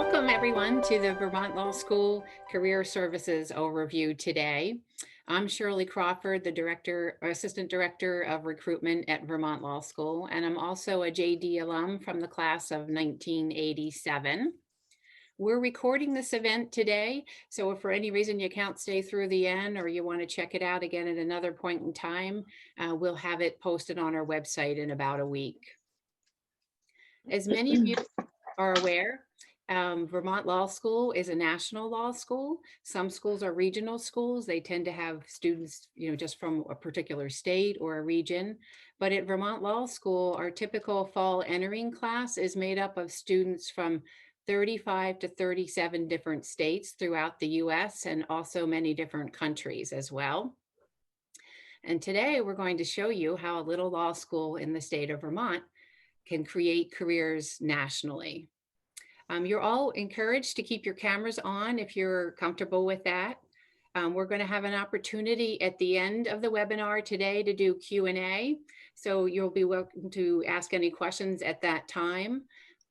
Welcome everyone to the Vermont Law School Career Services Overview today. I'm Shirley Crawford, the Assistant Director of Recruitment at Vermont Law School, and I'm also a JD alum from the class of 1987. We're recording this event today, so if for any reason you can't stay through the end or you want to check it out again at another point in time, we'll have it posted on our website in about a week. As many of you are aware, Vermont Law School is a national law school. Some schools are regional schools. They tend to have students, just from a particular state or a region. But at Vermont Law School, our typical fall entering class is made up of students from 35 to 37 different states throughout the US and also many different countries as well. And today we're going to show you how a little law school in the state of Vermont can create careers nationally. You're all encouraged to keep your cameras on if you're comfortable with that. We're going to have an opportunity at the end of the webinar today to do Q&A. So you'll be welcome to ask any questions at that time.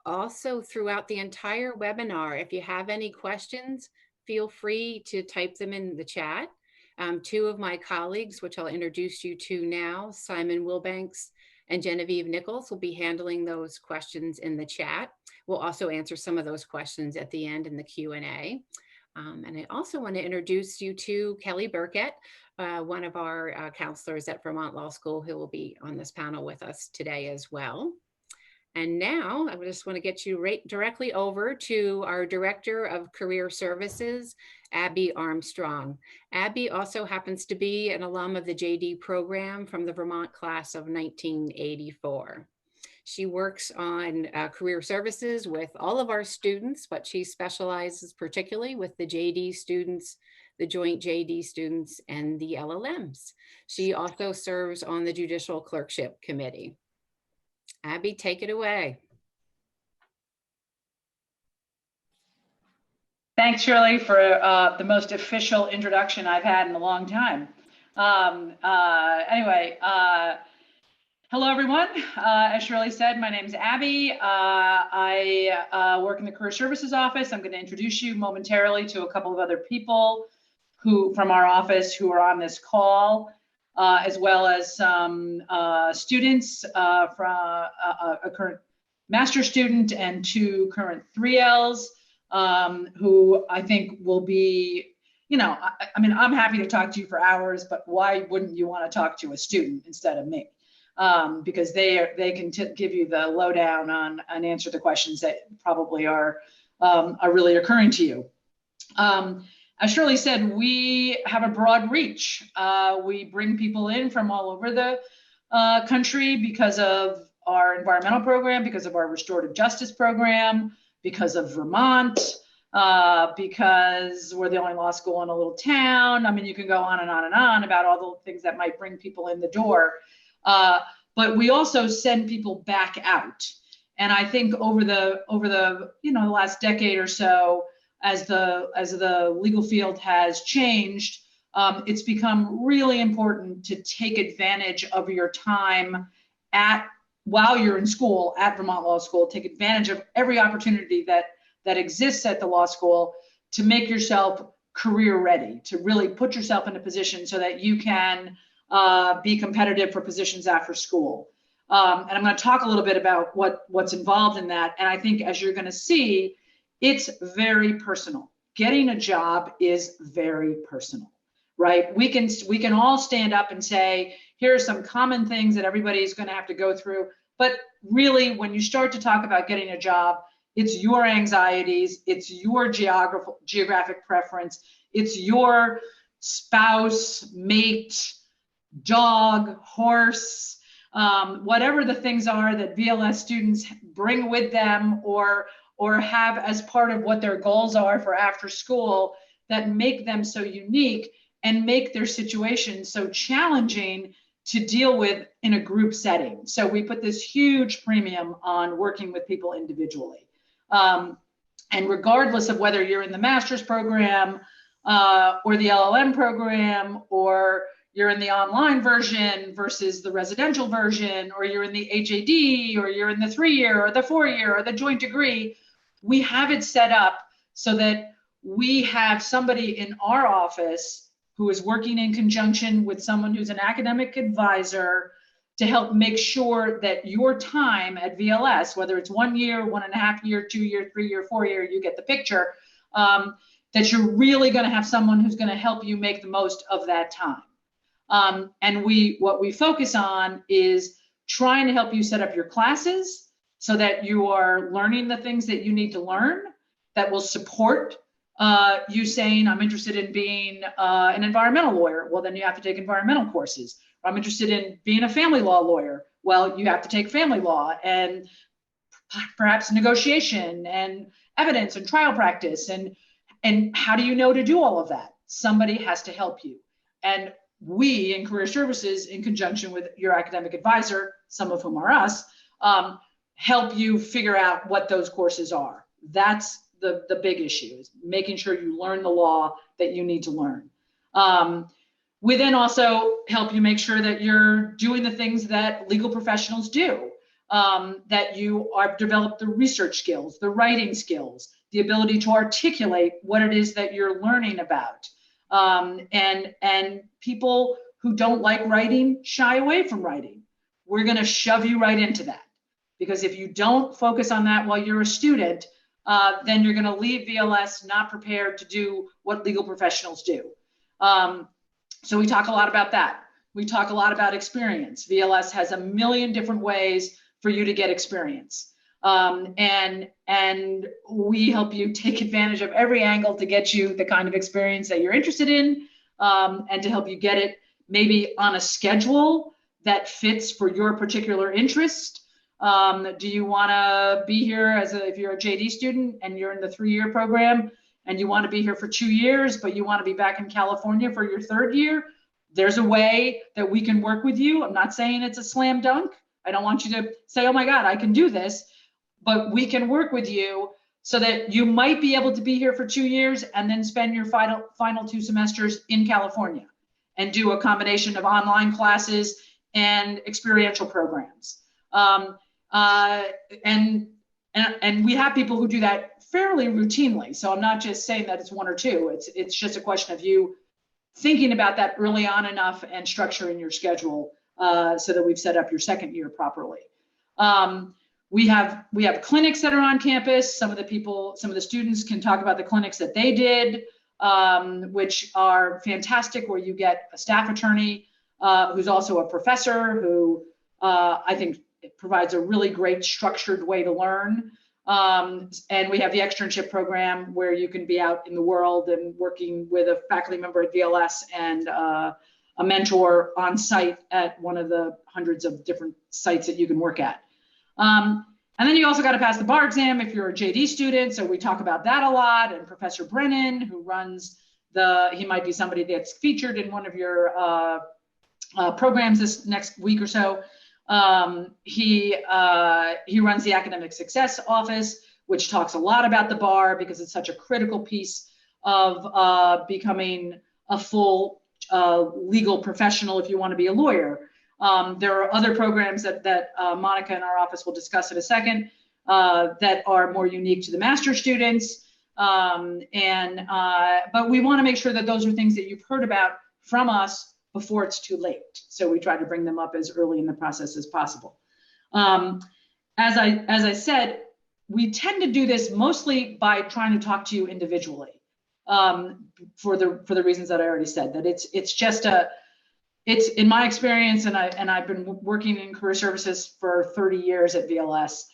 Also, throughout the entire webinar, if you have any questions, feel free to type them in the chat. Two of my colleagues, which I'll introduce you to now, Simon Wilbanks and Genevieve Nichols, will be handling those questions in the chat. We'll also answer some of those questions at the end in the Q&A. And I also want to introduce you to Kelly Burkett, one of our counselors at Vermont Law School, who will be on this panel with us today as well. And now I just want to get you right directly over to our Director of Career Services, Abby Armstrong. Abby also happens to be an alum of the JD program from the Vermont class of 1984. She works on career services with all of our students, but she specializes particularly with the JD students, the joint JD students, and the LLMs. She also serves on the Judicial Clerkship Committee. Abby, take it away. Thanks, Shirley, for the most official introduction I've had in a long time. Hello, everyone. As Shirley said, my name is Abby. I work in the Career Services Office. I'm going to introduce you momentarily to a couple of other people from our office who are on this call, as well as some students from a current master's student and two current 3Ls. Who I think will be, I mean, I'm happy to talk to you for hours, but why wouldn't you want to talk to a student instead of me? Because they can give you the lowdown on and answer the questions that probably are really occurring to you. As Shirley said, we have a broad reach. We bring people in from all over the country because of our environmental program, because of our restorative justice program, because of Vermont, because we're the only law school in a little town. I mean, you can go on and on and on about all the things that might bring people in the door. But we also send people back out. And I think over the the last decade or so, as the legal field has changed, it's become really important to take advantage of your time while you're in school at Vermont Law School. Take advantage of every opportunity that exists at the law school to make yourself career ready, to really put yourself in a position so that you can be competitive for positions after school. And I'm going to talk a little bit about what's involved in that. And I think, as you're going to see, it's very personal. Getting a job is very personal, right? We can all stand up and say, here are some common things that everybody's going to have to go through. But really, when you start to talk about getting a job, it's your anxieties, it's your geographic preference, it's your spouse, mate, dog, horse, whatever the things are that VLS students bring with them or have as part of what their goals are for after school that make them so unique and make their situation so challenging to deal with in a group setting. So we put this huge premium on working with people individually. And regardless of whether you're in the master's program or the LLM program, or you're in the online version versus the residential version, or you're in the HAD, or you're in the 3-year or the 4-year or the joint degree, we have it set up so that we have somebody in our office who is working in conjunction with someone who's an academic advisor to help make sure that your time at VLS, whether it's 1 year, 1.5 year, 2 year, 3 year, 4 year, you get the picture, that you're really going to have someone who's going to help you make the most of that time. And what we focus on is trying to help you set up your classes so that you are learning the things that you need to learn that will support you saying, I'm interested in being an environmental lawyer. Well, then you have to take environmental courses. Or I'm interested in being a family law lawyer. Well, you have to take family law and perhaps negotiation and evidence and trial practice. And how do you know to do all of that? Somebody has to help you. And we in Career Services, in conjunction with your academic advisor, some of whom are us, help you figure out what those courses are. That's the big issue, is making sure you learn the law that you need to learn. We then also help you make sure that you're doing the things that legal professionals do, that you are develop the research skills, the writing skills, the ability to articulate what it is that you're learning about. And people who don't like writing shy away from writing. We're going to shove you right into that, because if you don't focus on that while you're a student, then you're going to leave VLS not prepared to do what legal professionals do. So we talk a lot about that. We talk a lot about experience. VLS has a million different ways for you to get experience. And we help you take advantage of every angle to get you the kind of experience that you're interested in, and to help you get it maybe on a schedule that fits for your particular interest. Do you want to be here if you're a JD student and you're in the 3-year program and you want to be here for 2 years, but you want to be back in California for your 3rd year? There's a way that we can work with you. I'm not saying it's a slam dunk. I don't want you to say, oh my God, I can do this, but we can work with you so that you might be able to be here for 2 years and then spend your final 2 semesters in California and do a combination of online classes and experiential programs. And we have people who do that fairly routinely. So I'm not just saying that it's 1 or 2. It's just a question of you thinking about that early on enough and structuring your schedule so that we've set up your 2nd year properly. We have clinics that are on campus. Some of the students can talk about the clinics that they did, which are fantastic, where you get a staff attorney who's also a professor who I think provides a really great structured way to learn. And we have the externship program where you can be out in the world and working with a faculty member at VLS and a mentor on site at one of the hundreds of different sites that you can work at. And then you also got to pass the bar exam if you're a JD student. So we talk about that a lot. And Professor Brennan, who runs he might be somebody that's featured in one of your programs this next week or so. He runs the Academic Success Office, which talks a lot about the bar because it's such a critical piece of becoming a full legal professional if you want to be a lawyer. There are other programs that Monica in our office will discuss in a second that are more unique to the master's students. But we want to make sure that those are things that you've heard about from us before it's too late. So we try to bring them up as early in the process as possible. As I said, we tend to do this mostly by trying to talk to you individually for the reasons that I already said, that it's in my experience, and I've been working in career services for 30 years at VLS.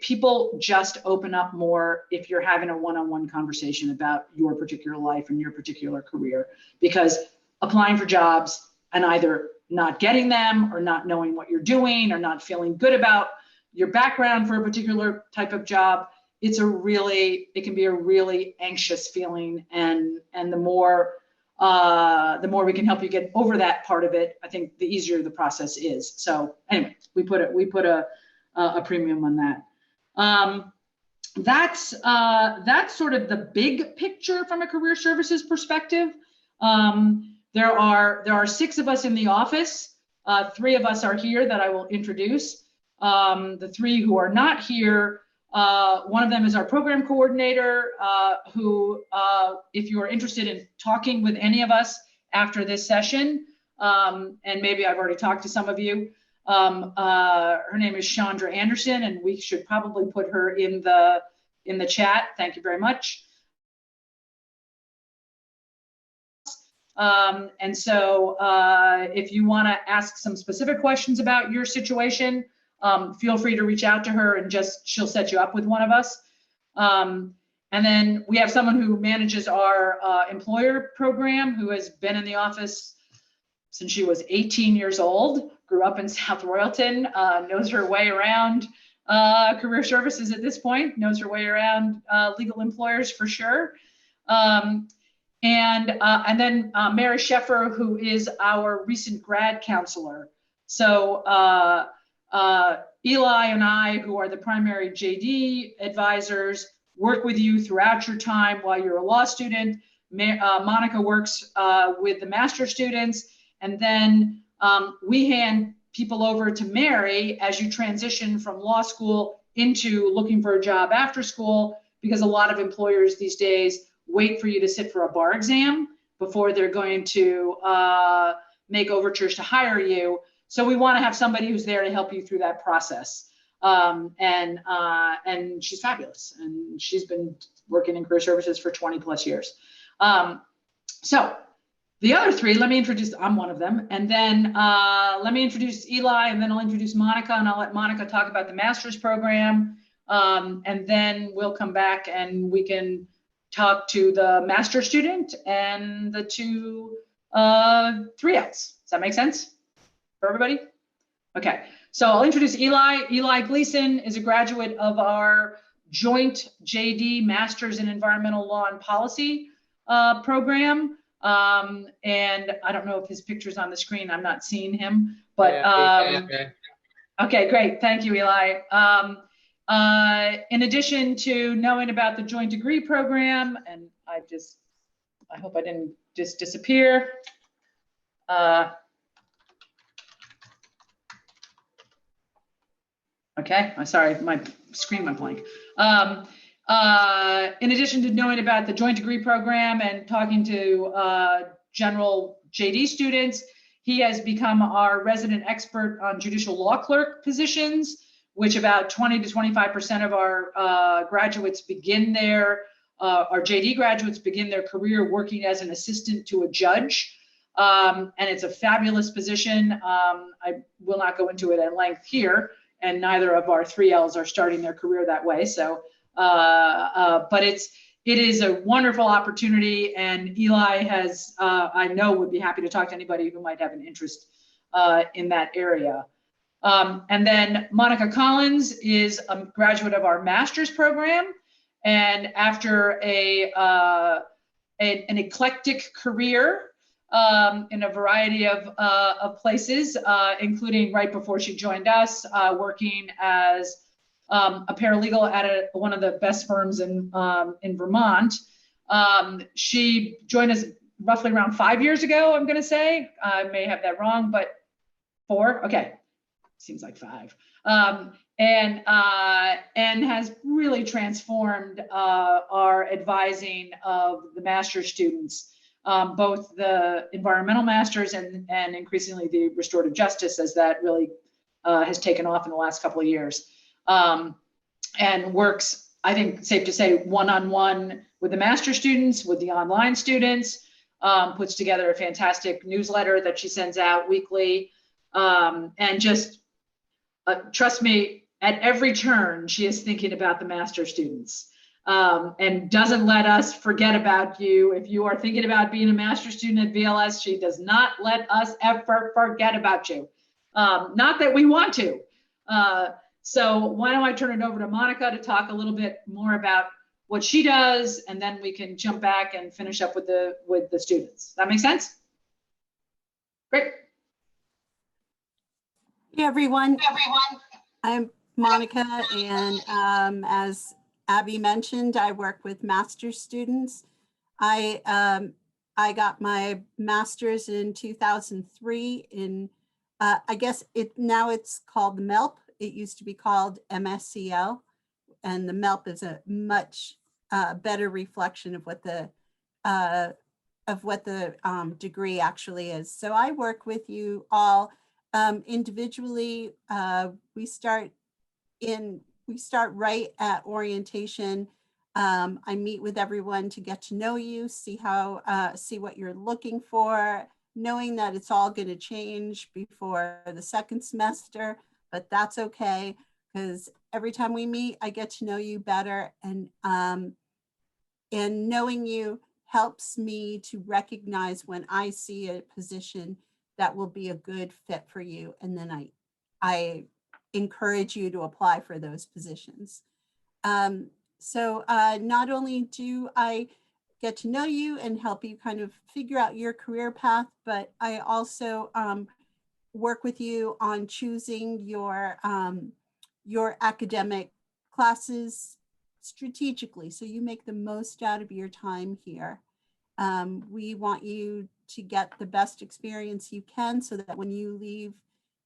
People just open up more if you're having a one-on-one conversation about your particular life and your particular career, because applying for jobs and either not getting them or not knowing what you're doing or not feeling good about your background for a particular type of job, it can be a really anxious feeling. And the more we can help you get over that part of it, I think the easier the process is. So anyway, we put a premium on that. That's sort of the big picture from a career services perspective. There are 6 of us in the office. 3 of us are here that I will introduce. The 3 who are not here One of them is our program coordinator, who, if you are interested in talking with any of us after this session, and maybe I've already talked to some of you, her name is Chandra Anderson, and we should probably put her in the chat. Thank you very much. And so if you want to ask some specific questions about your situation, feel free to reach out to her, and she'll set you up with one of us. And then we have someone who manages our employer program, who has been in the office since she was 18 years old, grew up in South Royalton, knows her way around career services at this point, knows her way around legal employers for sure. And then Mary Sheffer, who is our recent grad counselor. So Eli and I, who are the primary JD advisors, work with you throughout your time while you're a law student. Monica works with the master students, and then we hand people over to Mary as you transition from law school into looking for a job after school, because a lot of employers these days wait for you to sit for a bar exam before they're going to make overtures to hire you. So we want to have somebody who's there to help you through that process. And she's fabulous, and she's been working in career services for 20 plus years. So the other three, let me introduce, I'm one of them, and then let me introduce Eli, and then I'll introduce Monica, and I'll let Monica talk about the master's program, and then we'll come back and we can talk to the master student and the two 3Ls. Does that make sense for everybody? Okay, so I'll introduce Eli. Eli Gleason is a graduate of our joint JD Masters in Environmental Law and Policy program. And I don't know if his picture's on the screen. I'm not seeing him, but okay, great. Thank you, Eli. In addition to knowing about the joint degree program, and I hope I didn't just disappear. Okay, I'm sorry, my screen went blank. In addition to knowing about the joint degree program and talking to general JD students, he has become our resident expert on judicial law clerk positions, which about 20 to 25% of our graduates begin our JD graduates begin their career working as an assistant to a judge. And it's a fabulous position. I will not go into it at length here, and neither of our 3Ls are starting their career that way. So, but it is a wonderful opportunity, and Eli has, I know, would be happy to talk to anybody who might have an interest in that area. And then Monica Collins is a graduate of our master's program, and after an eclectic career in a variety of places, including right before she joined us, working as a paralegal at one of the best firms in Vermont. She joined us roughly around 5 years ago, I'm going to say. I may have that wrong, but 4. Okay, seems like 5. And has really transformed our advising of the master's students, both the environmental masters and increasingly the restorative justice, as that really has taken off in the last couple of years. And works, I think, safe to say, one-on-one with the master students, with the online students, puts together a fantastic newsletter that she sends out weekly, and just trust me, at every turn, she is thinking about the master students, and doesn't let us forget about you. If you are thinking about being a master student at VLS, she does not let us ever forget about you. Not that we want to. So why don't I turn it over to Monica to talk a little bit more about what she does, and then we can jump back and finish up with the students. Does that make sense? Great. Hey everyone. I'm Monica, and as Abby mentioned, I work with master's students. I got my master's in 2003 in, I guess now it's called the MELP. It used to be called MSCL. and the MELP is a much better reflection of what the degree actually is. So I work with you all individually. We start right at orientation. I meet with everyone to get to know you, see what you're looking for, knowing that it's all going to change before the second semester, but that's okay, because every time we meet, I get to know you better, and knowing you helps me to recognize when I see a position that will be a good fit for you, and then I encourage you to apply for those positions. So not only do I get to know you and help you kind of figure out your career path, but I also work with you on choosing your academic classes strategically, so you make the most out of your time here. We want you to get the best experience you can so that when you leave,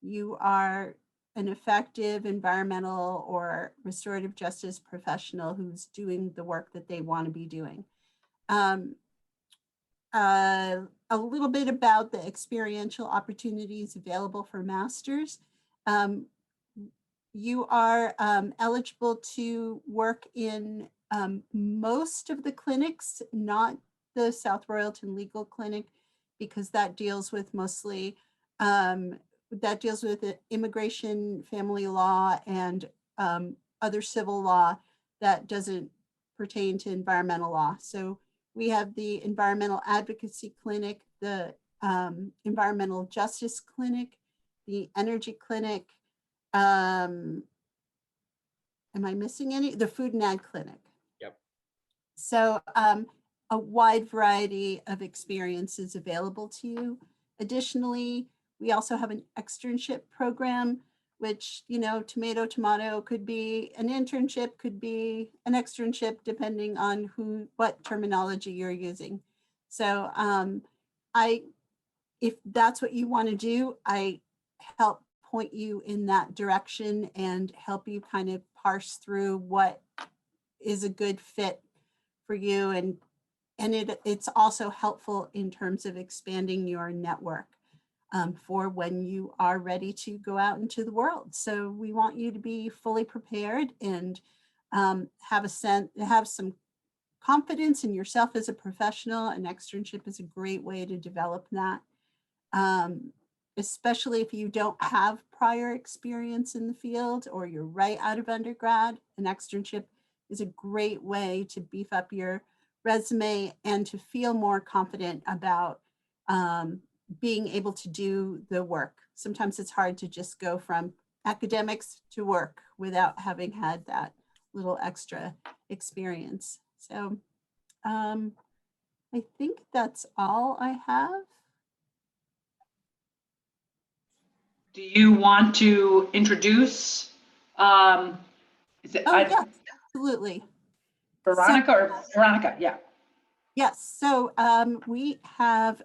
you are an effective environmental or restorative justice professional who's doing the work that they want to be doing. A little bit about the experiential opportunities available for masters. You are eligible to work in most of the clinics, not the South Royalton Legal Clinic, because that deals with mostly immigration, family law, and other civil law that doesn't pertain to environmental law. So we have the Environmental Advocacy Clinic, the Environmental Justice Clinic, the Energy Clinic. Am I missing any? The Food and Ag Clinic. Yep. So a wide variety of experiences available to you. Additionally, we also have an externship program, which, tomato, could be an internship, could be an externship, depending on what terminology you're using. So if that's what you want to do, I help point you in that direction and help you kind of parse through what is a good fit for you. And it's also helpful in terms of expanding your network for when you are ready to go out into the world. So we want you to be fully prepared and have some confidence in yourself as a professional. An externship is a great way to develop that. Especially if you don't have prior experience in the field or you're right out of undergrad, an externship is a great way to beef up your resume and to feel more confident about being able to do the work. Sometimes it's hard to just go from academics to work without having had that little extra experience. So I think that's all I have. Do you want to introduce, is it Yes, absolutely. Veronica or Veronica? Yeah. Yes, so we have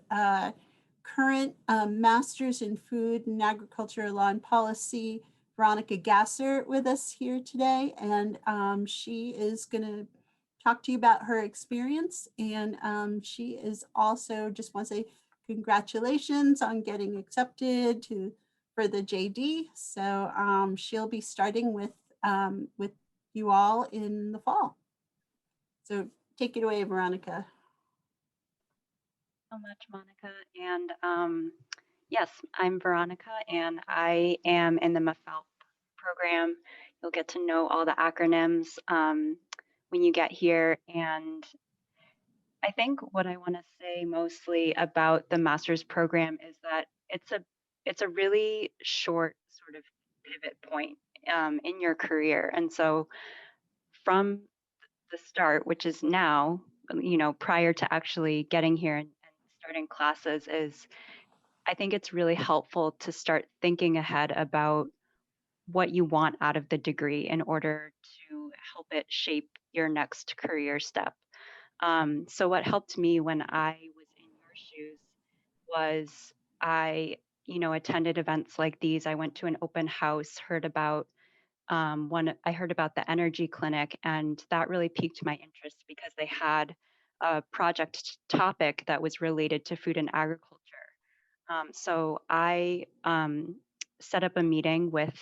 current Masters in Food and Agriculture Law and Policy, Veronica Gasser, with us here today, and she is going to talk to you about her experience. And she is also, just want to say congratulations on getting accepted for the JD. So she'll be starting with you all in the fall. So take it away, Veronica. So much, Monica. And yes, I'm Veronica, and I am in the MAFELP program. You'll get to know all the acronyms when you get here. And I think what I want to say mostly about the master's program is that it's a really short sort of pivot point in your career. And so from the start, which is now, prior to actually getting here and starting classes, is I think it's really helpful to start thinking ahead about what you want out of the degree in order to help it shape your next career step. So what helped me when I was in your shoes was I, attended events like these. I went to an open house, heard about I heard about the energy clinic, and that really piqued my interest because they had a project topic that was related to food and agriculture. So I set up a meeting with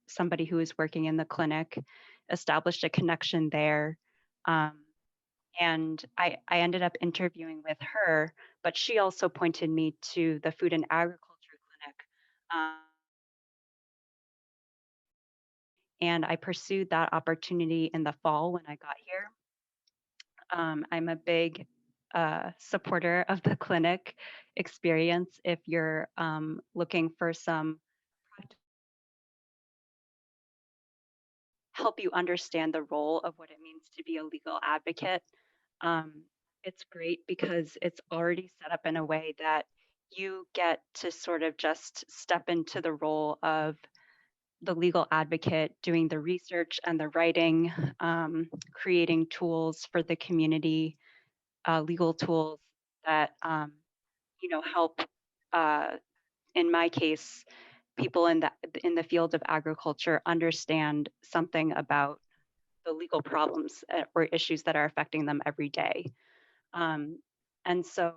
somebody who was working in the clinic, established a connection there. Um, and I ended up interviewing with her, but she also pointed me to the food and agriculture clinic. And I pursued that opportunity in the fall when I got here. I'm a big supporter of the clinic experience. If you're looking for some help you understand the role of what it means to be a legal advocate, um, it's great because it's already set up in a way that you get to sort of just step into the role of the legal advocate, doing the research and the writing, creating tools for the community, legal tools that help. Uh, in my case, people in the field of agriculture understand something about the legal problems or issues that are affecting them every day. Um, and so,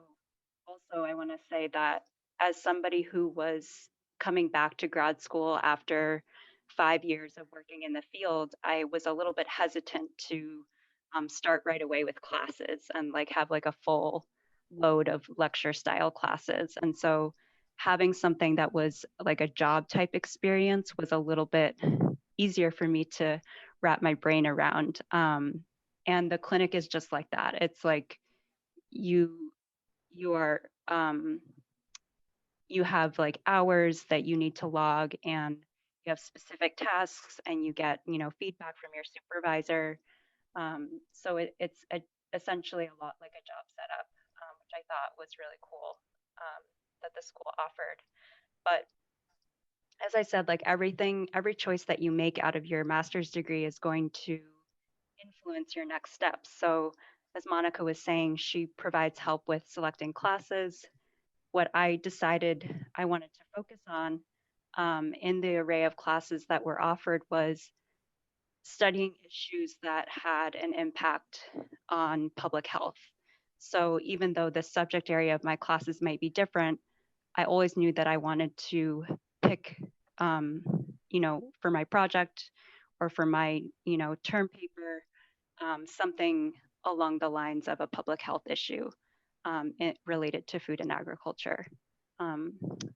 also, I want to say that as somebody who was coming back to grad school after 5 years of working in the field, I was a little bit hesitant to start right away with classes and like have like a full load of lecture style classes. And so having something that was like a job type experience was a little bit easier for me to wrap my brain around. And the clinic is just like that. It's like you you are you have like hours that you need to log, and you have specific tasks, and you get feedback from your supervisor. So essentially a lot like a job setup, which I thought was really cool, that the school offered. But as I said, like every choice that you make out of your master's degree is going to influence your next steps. So as Monica was saying, she provides help with selecting classes. What I decided I wanted to focus on in the array of classes that were offered was studying issues that had an impact on public health. So even though the subject area of my classes might be different, I always knew that I wanted to pick, for my project or for my, term paper, something along the lines of a public health issue related to food and agriculture.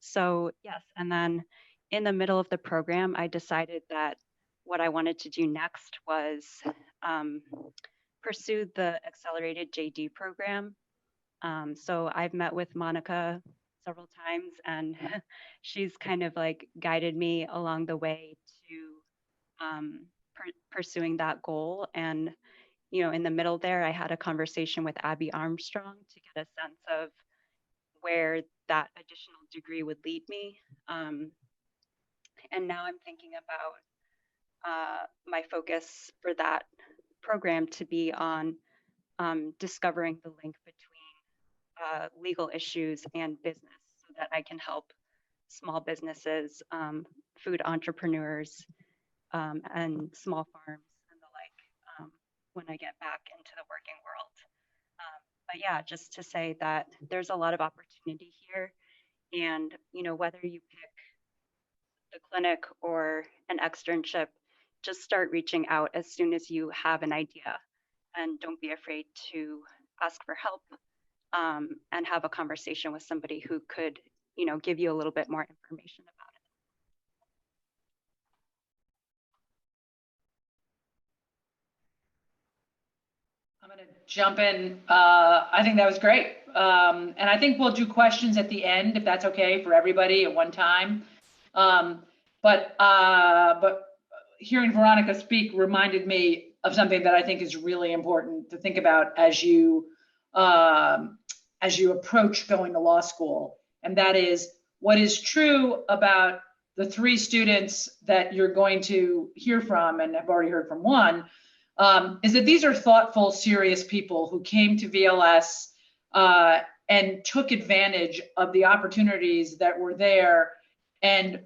So yes, and then in the middle of the program, I decided that what I wanted to do next was pursue the accelerated JD program. So I've met with Monica several times, and she's kind of like guided me along the way to pursuing that goal. And in the middle there, I had a conversation with Abby Armstrong to get a sense of where that additional degree would lead me. And now I'm thinking about my focus for that program to be on discovering the link between legal issues and business so that I can help small businesses, food entrepreneurs, and small farms and the like when I get back into the working world. But yeah, just to say that there's a lot of opportunity here. And, whether you pick the clinic or an externship, just start reaching out as soon as you have an idea, and don't be afraid to ask for help, and have a conversation with somebody who could, give you a little bit more information about it. I'm going to jump in. I think that was great. And I think we'll do questions at the end, if that's okay for everybody at one time. But hearing Veronica speak reminded me of something that I think is really important to think about as you approach going to law school. And that is what is true about the 3 students that you're going to hear from, and I've already heard from one, is that these are thoughtful, serious people who came to VLS and took advantage of the opportunities that were there, and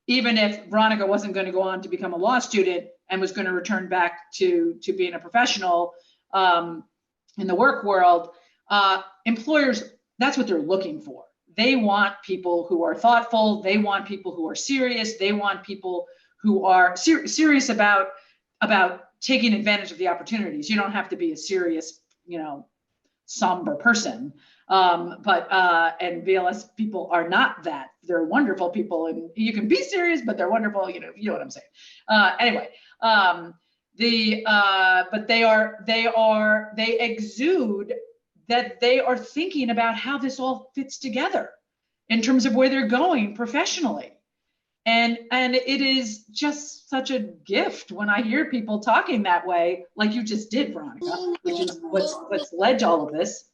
even if Veronica wasn't going to go on to become a law student and was going to return back to being a professional in the work world, employers, that's what they're looking for. They want people who are thoughtful. They want people who are serious. They want people who are serious about taking advantage of the opportunities. You don't have to be a serious, somber person. And VLS people are not that. They're wonderful people, and you can be serious, but they're wonderful. You know what I'm saying. Anyway, but they exude that they are thinking about how this all fits together in terms of where they're going professionally. And it is just such a gift when I hear people talking that way, like you just did, Veronica, which is what's led to all of this.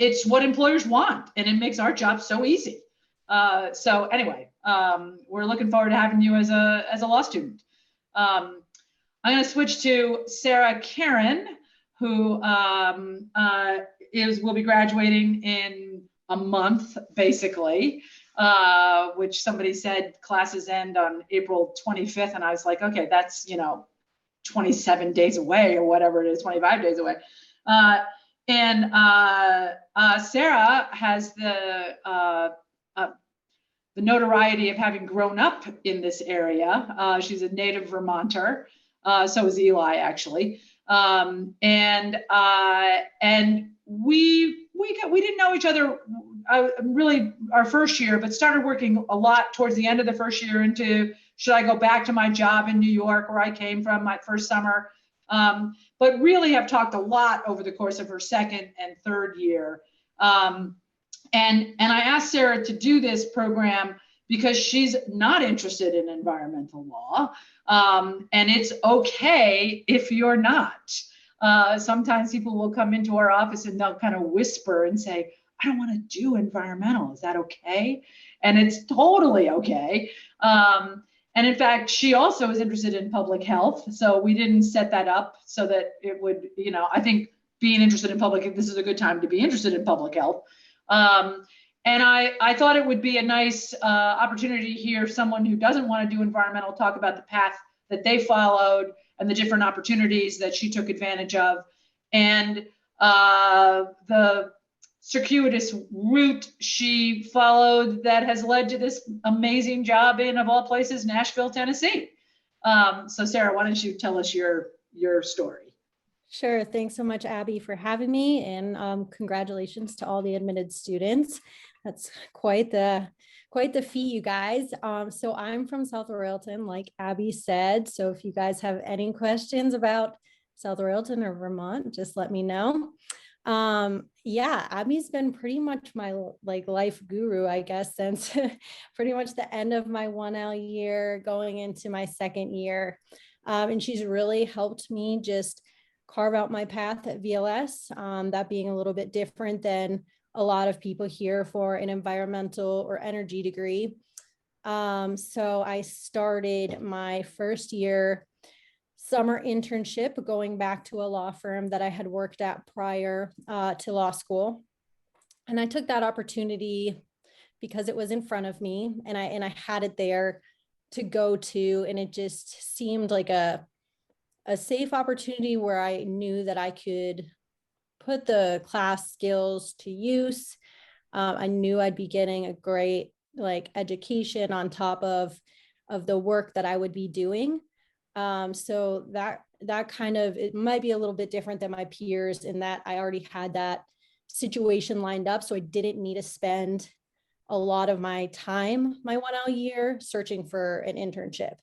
It's what employers want, and it makes our job so easy. So anyway, we're looking forward to having you as a law student. I'm going to switch to Sarah Karen, who will be graduating in a month, basically. Which somebody said classes end on April 25th. And I was like, okay, that's, 27 days away or whatever it is, 25 days away. Sarah has the notoriety of having grown up in this area. She's a native Vermonter. So is Eli, actually. We didn't know each other really our first year, but started working a lot towards the end of the first year into, should I go back to my job in New York where I came from my first summer? But really have talked a lot over the course of her second and third year. And I asked Sarah to do this program because she's not interested in environmental law. And it's okay if you're not. Sometimes people will come into our office and they'll kind of whisper and say, I don't want to do environmental. Is that okay? And it's totally okay. And in fact, she also is interested in public health. So we didn't set that up so that it would, I think being interested in public, this is a good time to be interested in public health. And I thought it would be a nice opportunity to hear someone who doesn't want to do environmental talk about the path that they followed and the different opportunities that she took advantage of, and the circuitous route she followed that has led to this amazing job in, of all places, Nashville, Tennessee. So Sarah, why don't you tell us your story? Sure. Thanks so much, Abby, for having me, and congratulations to all the admitted students. That's quite the feat, you guys. So I'm from South Royalton, like Abby said. So if you guys have any questions about South Royalton or Vermont, just let me know. Yeah, Abby's been pretty much my life guru, I guess, since pretty much the end of my 1L year going into my second year. And she's really helped me just carve out my path at VLS, that being a little bit different than a lot of people here for an environmental or energy degree. So I started my first year summer internship going back to a law firm that I had worked at prior to law school. And I took that opportunity because it was in front of me and I had it there to go to, and it just seemed like a safe opportunity where I knew that I could put the class skills to use. I knew I'd be getting a great education on top of the work that I would be doing. So that kind of, it might be a little bit different than my peers in that I already had that situation lined up. So I didn't need to spend a lot of my time, my 1L year, searching for an internship.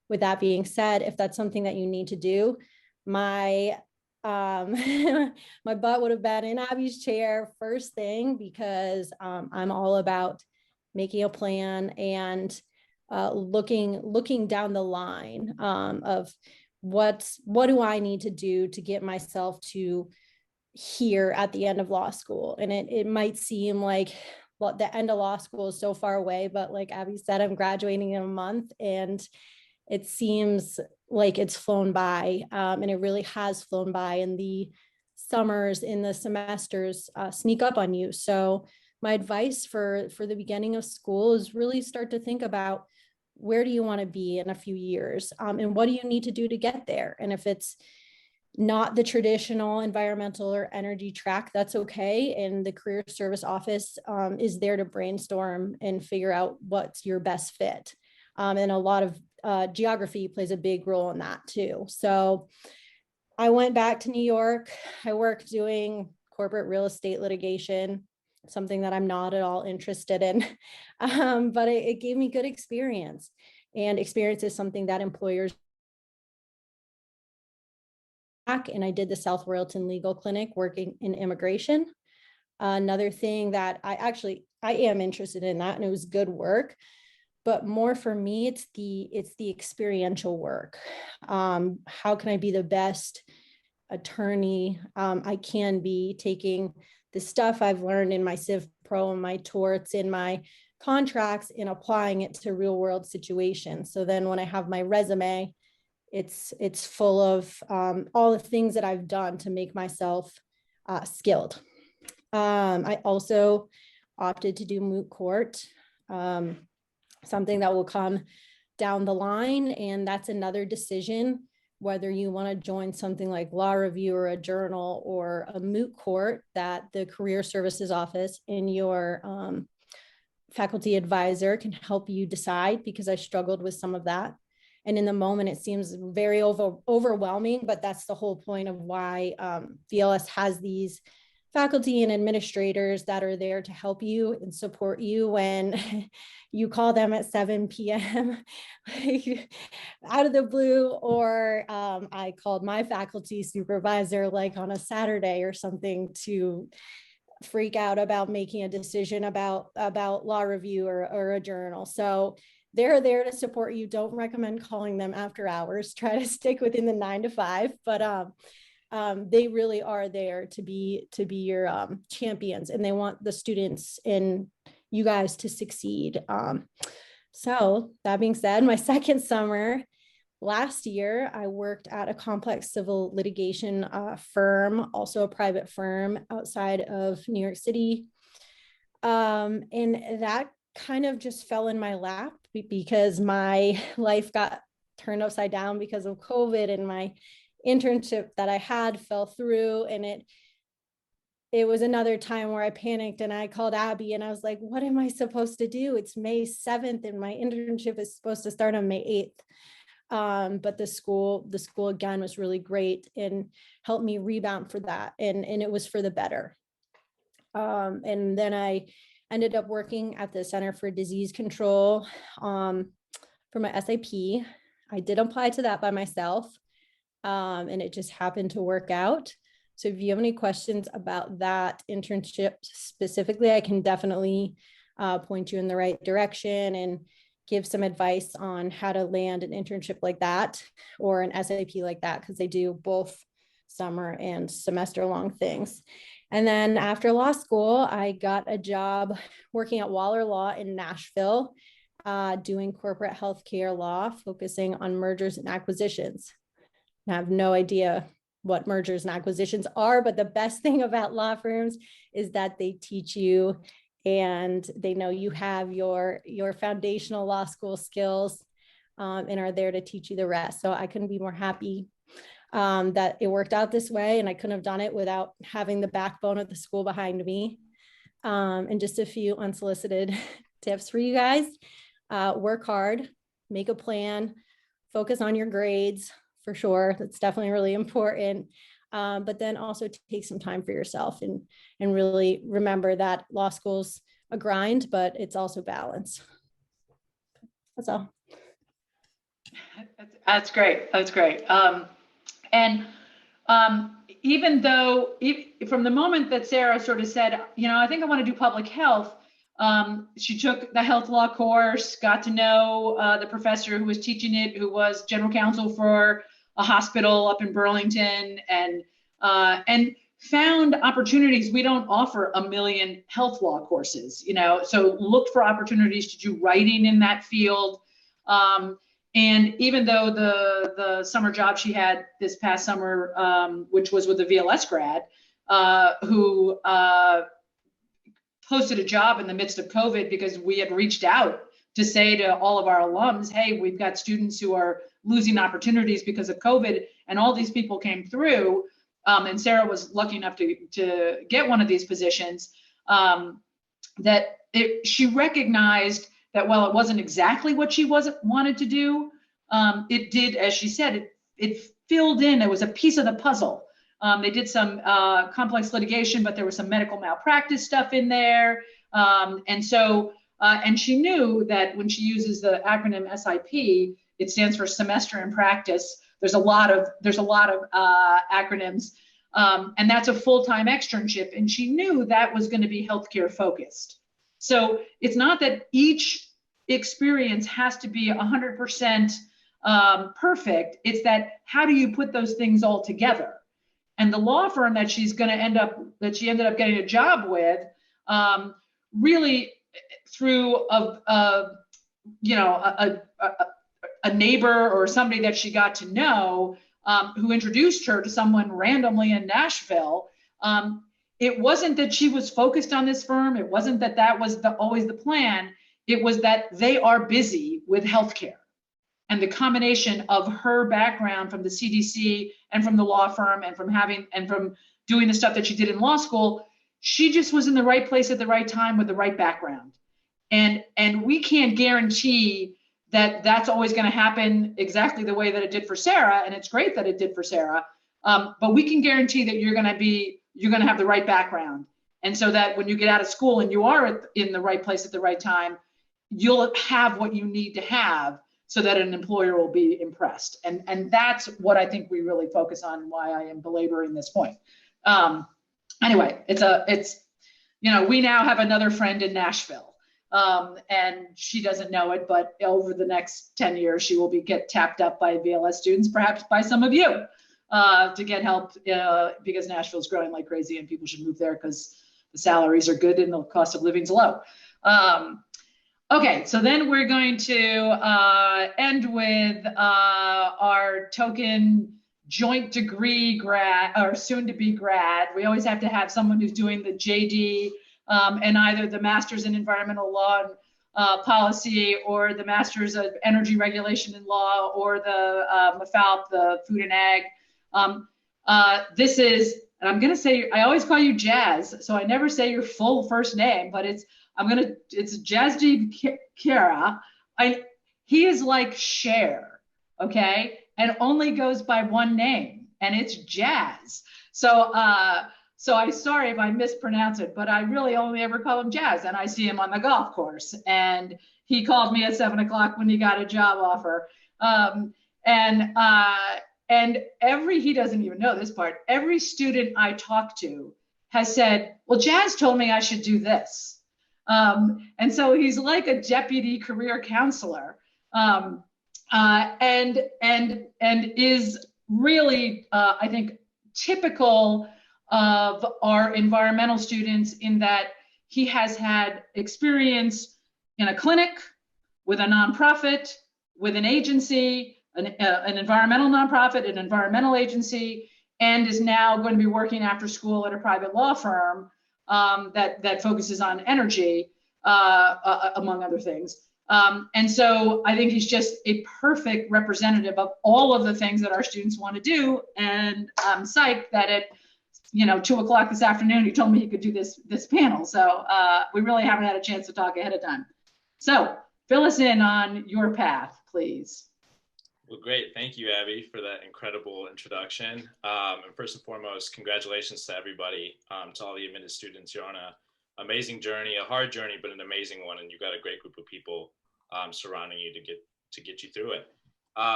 With that being said, if that's something that you need to do, my my butt would have been in Abby's chair first thing, because I'm all about making a plan and looking down the line of what do I need to do to get myself to here at the end of law school. And it might seem like, well, the end of law school is so far away, but like Abby said, I'm graduating in a month, and it seems like it's flown by, and it really has flown by, and the summers in the semesters sneak up on you. So my advice for the beginning of school is really start to think about, where do you want to be in a few years? And what do you need to do to get there? And if it's not the traditional environmental or energy track, that's okay. And the career service office is there to brainstorm and figure out what's your best fit. And a lot of geography plays a big role in that too. So I went back to New York. I worked doing corporate real estate litigation, something that I'm not at all interested in, but it gave me good experience. And experience is something that employers, and I did the South Royalton Legal Clinic working in immigration. Another thing that I am interested in that, and it was good work, but more for me, it's the experiential work. How can I be the best attorney I can be, taking the stuff I've learned in my Civ Pro and my torts in my contracts and applying it to real world situations. So then when I have my resume, it's full of all the things that I've done to make myself skilled. I also opted to do moot court, something that will come down the line. And that's another decision, whether you want to join something like Law Review or a journal or a moot court, that the Career Services Office and your faculty advisor can help you decide, because I struggled with some of that. And in the moment, it seems very overwhelming, but that's the whole point of why VLS has these faculty and administrators that are there to help you and support you when you call them at 7 p.m. out of the blue, or I called my faculty supervisor like on a Saturday or something to freak out about making a decision about Law Review or a journal. So they're there to support you. Don't recommend calling them after hours. Try to stick within the 9 to 5, but they really are there to be your champions, and they want the students and you guys to succeed. So that being said, my second summer last year, I worked at a complex civil litigation firm, also a private firm outside of New York City. And that kind of just fell in my lap because my life got turned upside down because of COVID, and my internship that I had fell through. And it was another time where I panicked and I called Abby and I was like, what am I supposed to do? It's May 7th and my internship is supposed to start on May 8th. But the school again was really great and helped me rebound for that. And it was for the better. And then I ended up working at the Center for Disease Control for my SAP. I did apply to that by myself, and it just happened to work out. So if you have any questions about that internship specifically, I can definitely point you in the right direction and give some advice on how to land an internship like that or an SAP like that, because they do both summer and semester long things. And then after law school, I got a job working at Waller Law in Nashville, doing corporate healthcare law, focusing on mergers and acquisitions. I have no idea what mergers and acquisitions are, but the best thing about law firms is that they teach you and they know you have your foundational law school skills and are there to teach you the rest. So I couldn't be more happy that it worked out this way, and I couldn't have done it without having the backbone of the school behind me. And just a few unsolicited tips for you guys. Work hard, make a plan, focus on your grades for sure. That's definitely really important. But then also take some time for yourself and really remember that law school's a grind, but it's also balance. That's all. That's great. That's great. Even though, from the moment that Sarah sort of said, I think I want to do public health, she took the health law course, got to know the professor who was teaching it, who was general counsel for a hospital up in Burlington, and found opportunities. We don't offer a million health law courses, so looked for opportunities to do writing in that field. And even though the summer job she had this past summer, which was with a VLS grad, who posted a job in the midst of COVID because we had reached out to say to all of our alums, hey, we've got students who are losing opportunities because of COVID, and all these people came through. And Sarah was lucky enough to get one of these positions. She recognized that while it wasn't exactly what she wanted to do, it did, as she said, it filled in. It was a piece of the puzzle. They did some complex litigation, but there was some medical malpractice stuff in there. And she knew that when she uses the acronym SIP, it stands for semester in practice. There's a lot of acronyms, and that's a full-time externship. And she knew that was going to be healthcare focused. So it's not that each experience has to be 100% perfect. It's that how do you put those things all together? And the law firm that she ended up getting a job with, really through a neighbor or somebody that she got to know, who introduced her to someone randomly in Nashville. It wasn't that she was focused on this firm. It wasn't that was always the plan. It was that they are busy with healthcare. And the combination of her background from the CDC and from the law firm and from doing the stuff that she did in law school, she just was in the right place at the right time with the right background. And we can't guarantee that that's always going to happen exactly the way that it did for Sarah. And it's great that it did for Sarah. But we can guarantee that you're going to have the right background. And so that when you get out of school and you are in the right place at the right time, you'll have what you need to have so that an employer will be impressed. And that's what I think we really focus on, why I am belaboring this point. Anyway, we now have another friend in Nashville, and she doesn't know it, but over the next 10 years, she will get tapped up by VLS students, perhaps by some of you, to get help, because Nashville's growing like crazy and people should move there because the salaries are good and the cost of living's low. Okay, so then we're going to end with our token joint degree grad, or soon to be grad. We always have to have someone who's doing the JD and either the Master's in Environmental Law and Policy, or the Master's of Energy Regulation and Law, or the MFALP, the Food and Ag. This is, and I'm going to say, I always call you Jazz, so I never say your full first name, but it's Jazdeep Kara. He is like Cher, okay? And only goes by one name, and it's Jazz. So I'm sorry if I mispronounce it, but I really only ever call him Jazz, and I see him on the golf course. And he called me at 7 o'clock when he got a job offer. He doesn't even know this part. Every student I talk to has said, well, Jazz told me I should do this. And so he's like a deputy career counselor, and is really, I think, typical of our environmental students in that he has had experience in a clinic, with a nonprofit, with an agency, an environmental nonprofit, an environmental agency, and is now going to be working after school at a private law firm that focuses on energy, among other things. And so I think he's just a perfect representative of all of the things that our students want to do. And I'm psyched that at 2 o'clock this afternoon, he told me he could do this panel. So we really haven't had a chance to talk ahead of time. So fill us in on your path, please. Well, great. Thank you, Abby, for that incredible introduction. And first and foremost, congratulations to everybody, to all the admitted students. You're on an amazing journey, a hard journey, but an amazing one. And you've got a great group of people surrounding you to get you through it.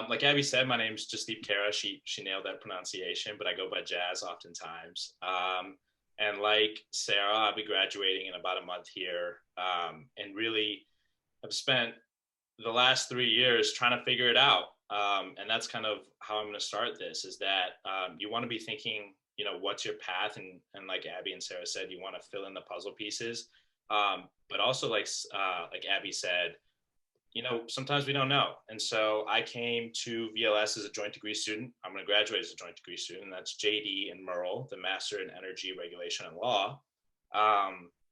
Like Abby said, my name's Jasdeep Kara. She nailed that pronunciation, but I go by Jazz oftentimes. And like Sarah, I'll be graduating in about a month here. And really, I've spent the last 3 years trying to figure it out. And that's kind of how I'm going to start this, is that you want to be thinking, what's your path? And like Abby and Sarah said, you want to fill in the puzzle pieces. But also like Abby said, sometimes we don't know. And so I came to VLS as a joint degree student. I'm going to graduate as a joint degree student. That's JD and Merle, the Master in Energy Regulation and Law.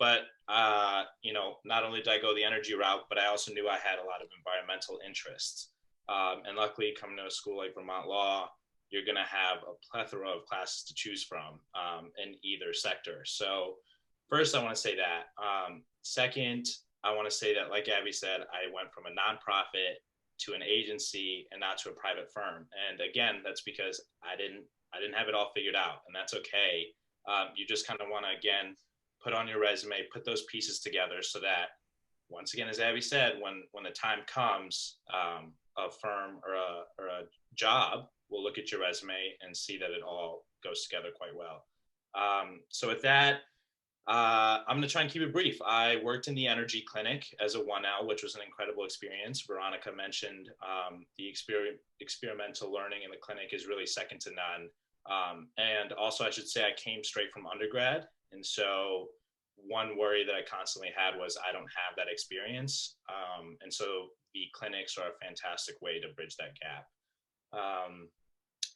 But not only did I go the energy route, but I also knew I had a lot of environmental interests. And luckily, coming to a school like Vermont Law, you're going to have a plethora of classes to choose from in either sector. So first, I want to say that. Second, I want to say that, like Abby said, I went from a nonprofit to an agency and not to a private firm. And again, that's because I didn't have it all figured out, and that's okay. You just kind of want to, again, put on your resume, put those pieces together so that, once again, as Abby said, when the time comes, a firm or a job will look at your resume and see that it all goes together quite well. So with that, I'm going to try and keep it brief. I worked in the energy clinic as a 1L, which was an incredible experience. Veronica mentioned the experimental learning in the clinic is really second to none. And also, I should say, I came straight from undergrad. And so one worry that I constantly had was I don't have that experience. And so the clinics are a fantastic way to bridge that gap.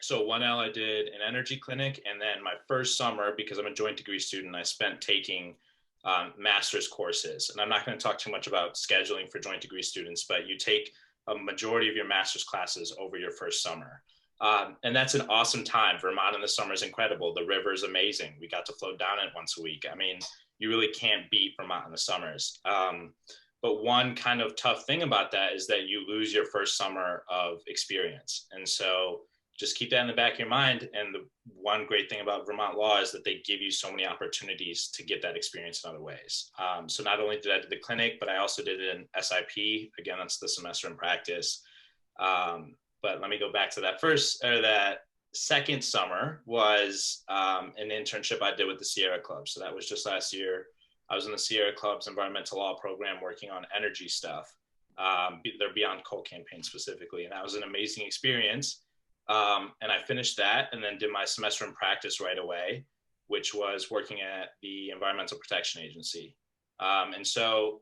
So 1L, I did an energy clinic. And then my first summer, because I'm a joint degree student, I spent taking master's courses. And I'm not going to talk too much about scheduling for joint degree students, but you take a majority of your master's classes over your first summer. And that's an awesome time. Vermont in the summer is incredible. The river is amazing. We got to float down it once a week. I mean, you really can't beat Vermont in the summers. But one kind of tough thing about that is that you lose your first summer of experience. And so just keep that in the back of your mind. And the one great thing about Vermont Law is that they give you so many opportunities to get that experience in other ways. So not only did I do the clinic, but I also did it in SIP. Again, that's the semester in practice. But let me go back to that second summer was an internship I did with the Sierra Club. So that was just last year. I was in the Sierra Club's environmental law program working on energy stuff, their Beyond Coal campaign specifically. And that was an amazing experience. And I finished that and then did my semester in practice right away, which was working at the Environmental Protection Agency. And so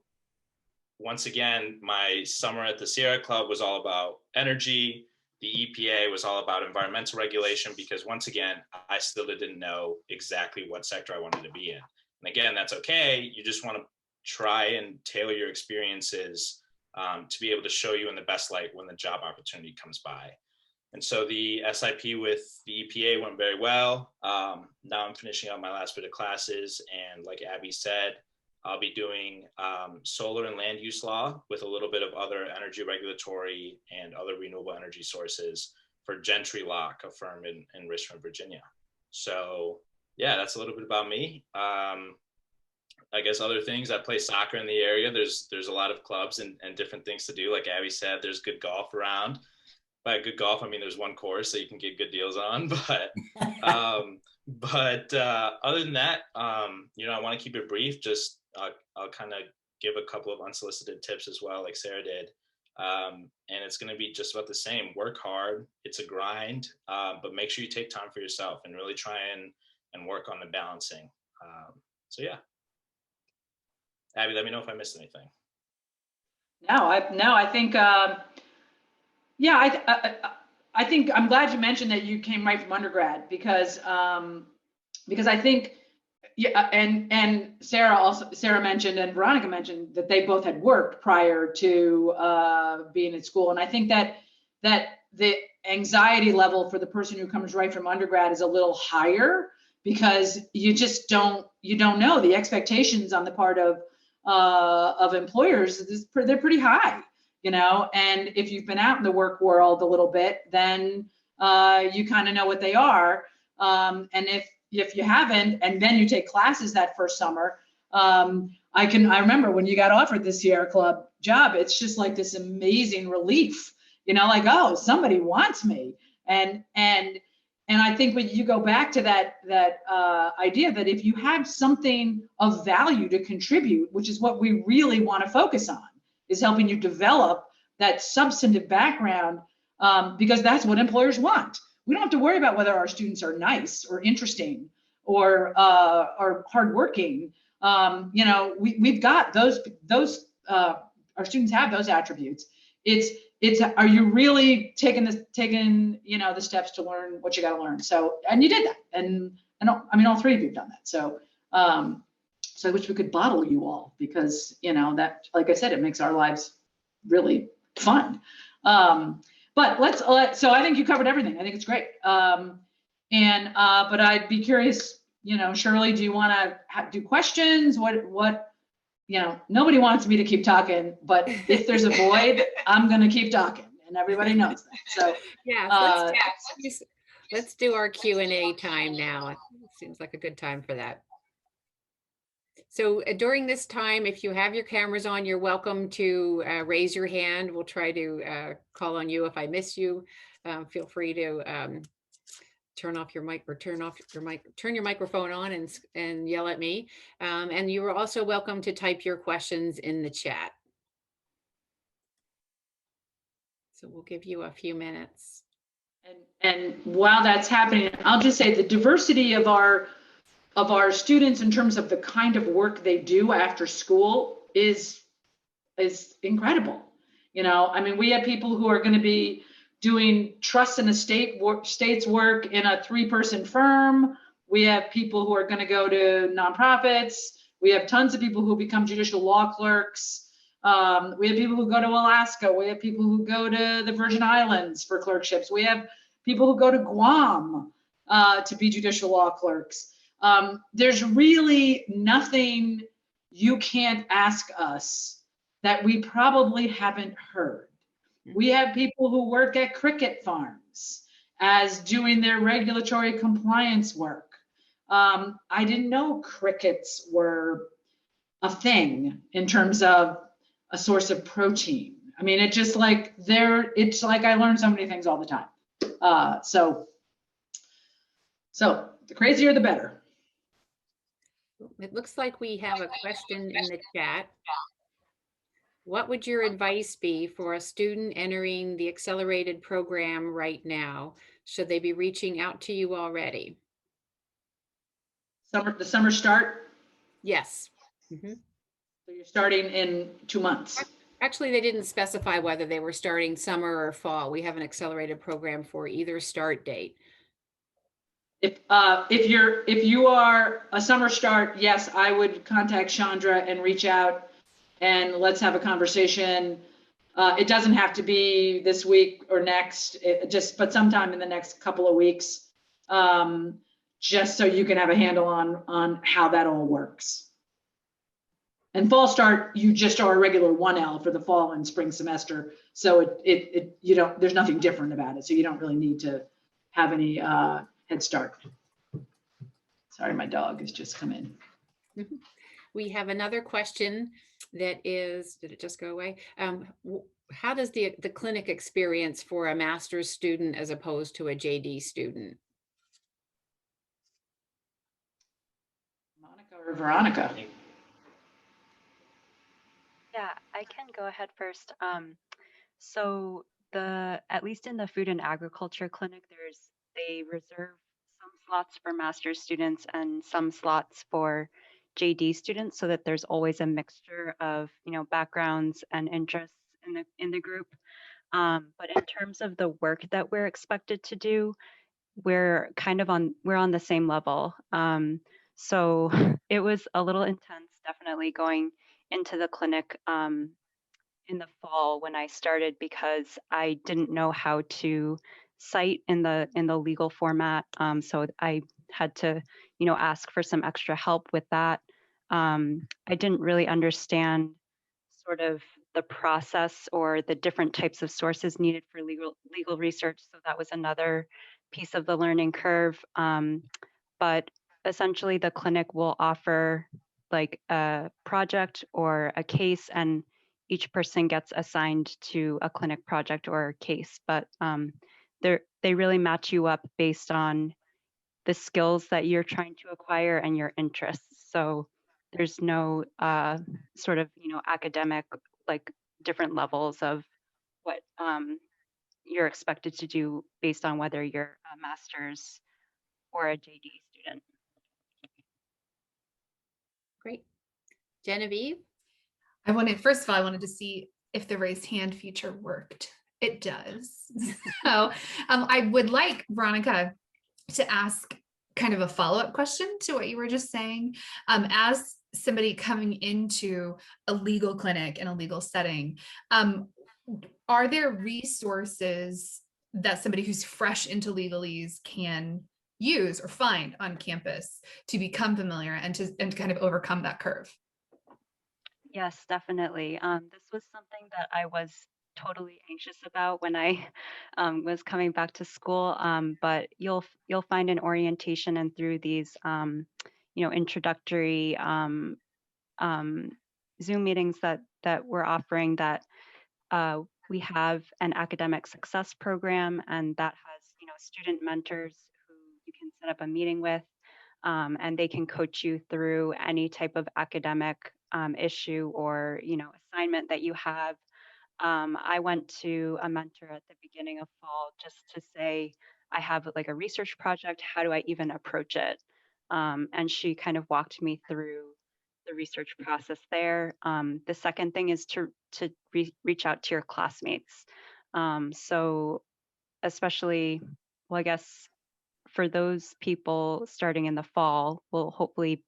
once again, my summer at the Sierra Club was all about energy. The EPA was all about environmental regulation, because once again, I still didn't know exactly what sector I wanted to be in. And again, that's okay. You just want to try and tailor your experiences to be able to show you in the best light when the job opportunity comes by. And so the SIP with the EPA went very well. Now I'm finishing up my last bit of classes. And like Abby said, I'll be doing solar and land use law with a little bit of other energy regulatory and other renewable energy sources for Gentry Lock, a firm in Richmond, Virginia. So yeah, that's a little bit about me. I guess other things, I play soccer in the area. There's a lot of clubs and different things to do. Like Abby said, there's good golf around. By good golf, I mean there's one course that you can get good deals on. But other than that, I want to keep it brief. Just I'll kind of give a couple of unsolicited tips as well, like Sarah did. And it's going to be just about the same. Work hard. It's a grind, but make sure you take time for yourself and really try and work on the balancing. So yeah. Abby, let me know if I missed anything. No, I think, I think I'm glad you mentioned that you came right from undergrad because I think, yeah, and Sarah mentioned and Veronica mentioned that they both had worked prior to being at school, and I think that the anxiety level for the person who comes right from undergrad is a little higher because you just don't know the expectations on the part of employers. They're pretty high. And if you've been out in the work world a little bit, then you kind of know what they are. And if you haven't, and then you take classes that first summer, I remember when you got offered the Sierra Club job, it's just like this amazing relief, like, oh, somebody wants me. And I think when you go back to that idea that if you have something of value to contribute, which is what we really want to focus on, is helping you develop that substantive background, because that's what employers want. We don't have to worry about whether our students are nice or interesting or hardworking. We've got those. Our students have those attributes. It's are you really taking the steps to learn what you got to learn? So, and you did that, and all three of you have done that. So So I wish we could bottle you all because, that, like I said, it makes our lives really fun. But so I think you covered everything. I think it's great. But I'd be curious, Shirley, do you want to do questions? What, nobody wants me to keep talking, but if there's a void, I'm going to keep talking, and everybody knows that. So yeah, let's do our Q&A time now. It seems like a good time for that. So during this time, if you have your cameras on, you're welcome to raise your hand. We'll try to call on you if I miss you. Feel free to turn your microphone on and yell at me. And you are also welcome to type your questions in the chat. So we'll give you a few minutes. And while that's happening, I'll just say the diversity of our students in terms of the kind of work they do after school is incredible. We have people who are going to be doing trust and estates work in a 3-person firm. We have people who are going to go to nonprofits. We have tons of people who become judicial law clerks. We have people who go to Alaska. We have people who go to the Virgin Islands for clerkships. We have people who go to Guam to be judicial law clerks. There's really nothing you can't ask us that we probably haven't heard. We have people who work at cricket farms as doing their regulatory compliance work. I didn't know crickets were a thing in terms of a source of protein. It's like I learn so many things all the time. So the crazier, the better. It looks like we have a question in the chat. What would your advice be for a student entering the accelerated program right now? Should they be reaching out to you already? The summer start? Yes. Mm-hmm. So you're starting in 2 months. Actually, they didn't specify whether they were starting summer or fall. We have an accelerated program for either start date. If you are a summer start, yes, I would contact Chandra and reach out and let's have a conversation. It doesn't have to be this week or next, but sometime in the next couple of weeks, just so you can have a handle on how that all works. And fall start, you just are a regular 1L for the fall and spring semester. So there's nothing different about it. So you don't really need to have any head start. Sorry, my dog has just come in. We have another question that is, did it just go away? How does the clinic experience for a master's student as opposed to a JD student? Monica or Veronica? Yeah, I can go ahead first. So at least in the food and agriculture clinic, they reserve some slots for master's students and some slots for JD students, so that there's always a mixture of backgrounds and interests in the group. But in terms of the work that we're expected to do, we're on the same level. So it was a little intense, definitely going into the clinic in the fall when I started, because I didn't know how to cite in the legal format. So I had to, ask for some extra help with that. I didn't really understand sort of the process or the different types of sources needed for legal research. So that was another piece of the learning curve. But essentially the clinic will offer like a project or a case, and each person gets assigned to a clinic project or a case. But they really match you up based on the skills that you're trying to acquire and your interests. So there's no sort of, academic, like different levels of what you're expected to do based on whether you're a master's or a JD student. Great. Genevieve? First of all, I wanted to see if the raised hand feature worked. It does. So I would like Veronica to ask kind of a follow-up question to what you were just saying. As somebody coming into a legal clinic in a legal setting, are there resources that somebody who's fresh into legalese can use or find on campus to become familiar and to kind of overcome that curve? Yes, definitely. This was something that I was totally anxious about when I was coming back to school. But you'll find an orientation and through these introductory um, Zoom meetings that we're offering that we have an academic success program, and that has student mentors who you can set up a meeting with, and they can coach you through any type of academic issue or assignment that you have. I went to a mentor at the beginning of fall just to say I have like a research project. How do I even approach it? And she kind of walked me through the research process there. The second thing is to reach out to your classmates. So especially, well, I guess for those people starting in the fall, will hopefully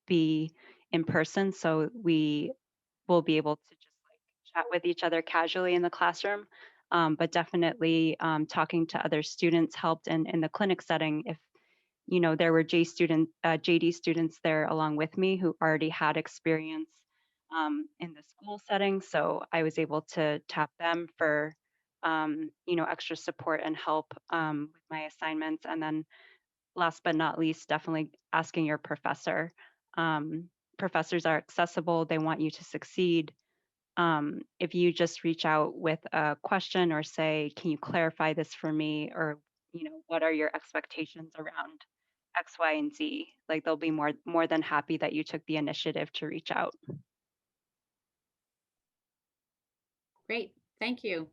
be in person. So we will be able to just like chat with each other casually in the classroom. But definitely talking to other students helped in the clinic setting. If there were JD students there along with me who already had experience in the school setting. So I was able to tap them for, extra support and help with my assignments. And then last but not least, definitely asking your professor. Professors are accessible. They want you to succeed. If you just reach out with a question or say, can you clarify this for me? Or, what are your expectations around X, Y, and Z? Like they'll be more than happy that you took the initiative to reach out. Great, thank you.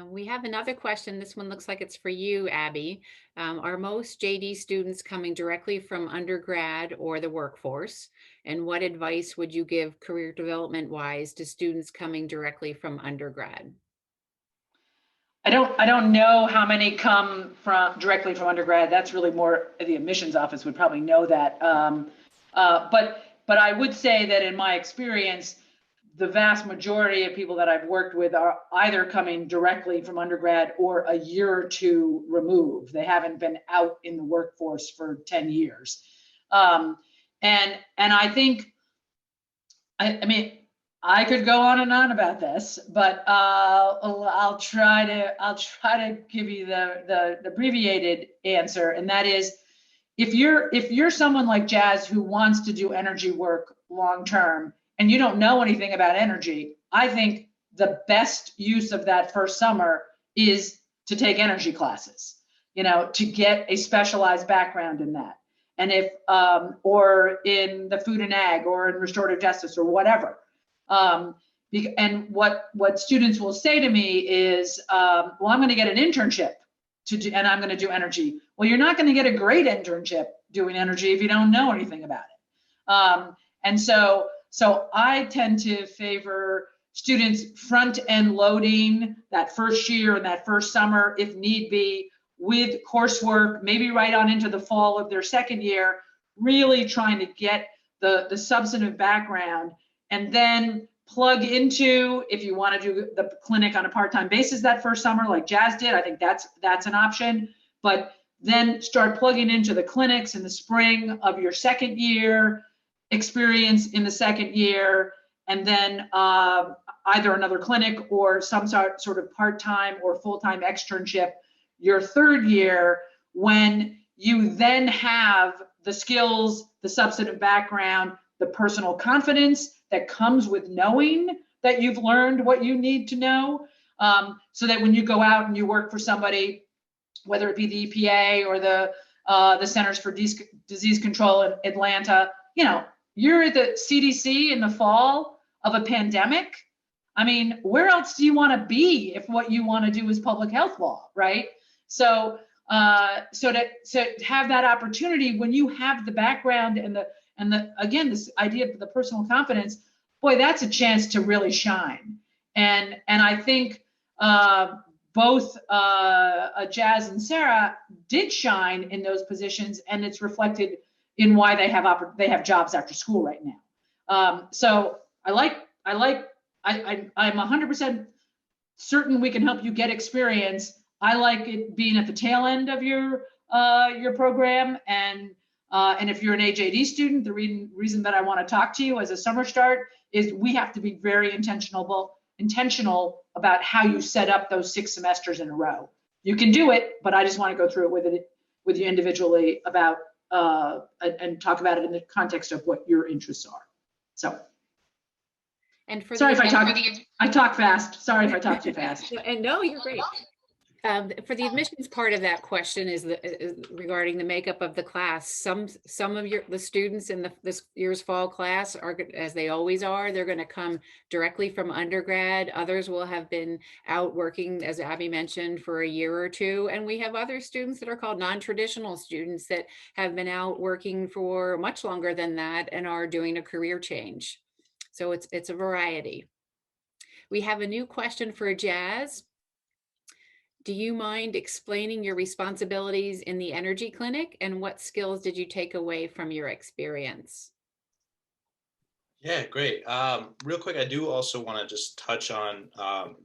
We have another question. This one looks like it's for you, Abby. Are most JD students coming directly from undergrad or the workforce? And what advice would you give career development wise to students coming directly from undergrad? I don't know how many come directly from undergrad. That's really more the admissions office would probably know that. But I would say that in my experience, the vast majority of people that I've worked with are either coming directly from undergrad or a year or two removed. They haven't been out in the workforce for 10 years. And I think, I mean, I could go on and on about this, but I'll try to give you the abbreviated answer, and that is, if you're someone like Jazz who wants to do energy work long term and you don't know anything about energy, I think the best use of that first summer is to take energy classes, to get a specialized background in that. And if or in the food and ag or in restorative justice or whatever. And what students will say to me is, well, I'm going to get an internship and I'm going to do energy. Well, you're not going to get a great internship doing energy if you don't know anything about it. And so I tend to favor students front end loading that first year and that first summer, if need be, with coursework, maybe right on into the fall of their second year, really trying to get the substantive background, and then plug into, if you want to do the clinic on a part-time basis that first summer, like Jazz did, I think that's an option. But then start plugging into the clinics in the spring of your second year, experience in the second year, and then either another clinic or some sort of part-time or full-time externship your third year, when you then have the skills, the substantive background, the personal confidence that comes with knowing that you've learned what you need to know, so that when you go out and you work for somebody, whether it be the EPA or the Centers for Disease Control in Atlanta, you're at the CDC in the fall of a pandemic. I mean, where else do you want to be if what you want to do is public health law, right? So to have that opportunity when you have the background and the again, this idea of the personal confidence, boy, that's a chance to really shine. And I think both Jazz and Sarah did shine in those positions, and it's reflected in why they have jobs after school right now. So I'm 100% certain we can help you get experience. I like it being at the tail end of your program. And if you're an AJD student, the reason that I want to talk to you as a summer start is we have to be very intentional about how you set up those 6 semesters in a row. You can do it, but I just want to go through it with you individually about and talk about it in the context of what your interests are. So. And for Sorry if the I talk fast. Sorry if I talk too fast. and no, you're great. For the admissions part of that question is regarding the makeup of the class. Some of the students in this year's fall class are, as they always are, they're going to come directly from undergrad. Others will have been out working, as Abby mentioned, for a year or two. And we have other students that are called non-traditional students that have been out working for much longer than that and are doing a career change. So it's a variety. We have a new question for Jazz. Do you mind explaining your responsibilities in the energy clinic and what skills did you take away from your experience? Yeah, great. Real quick, I do also want to just touch on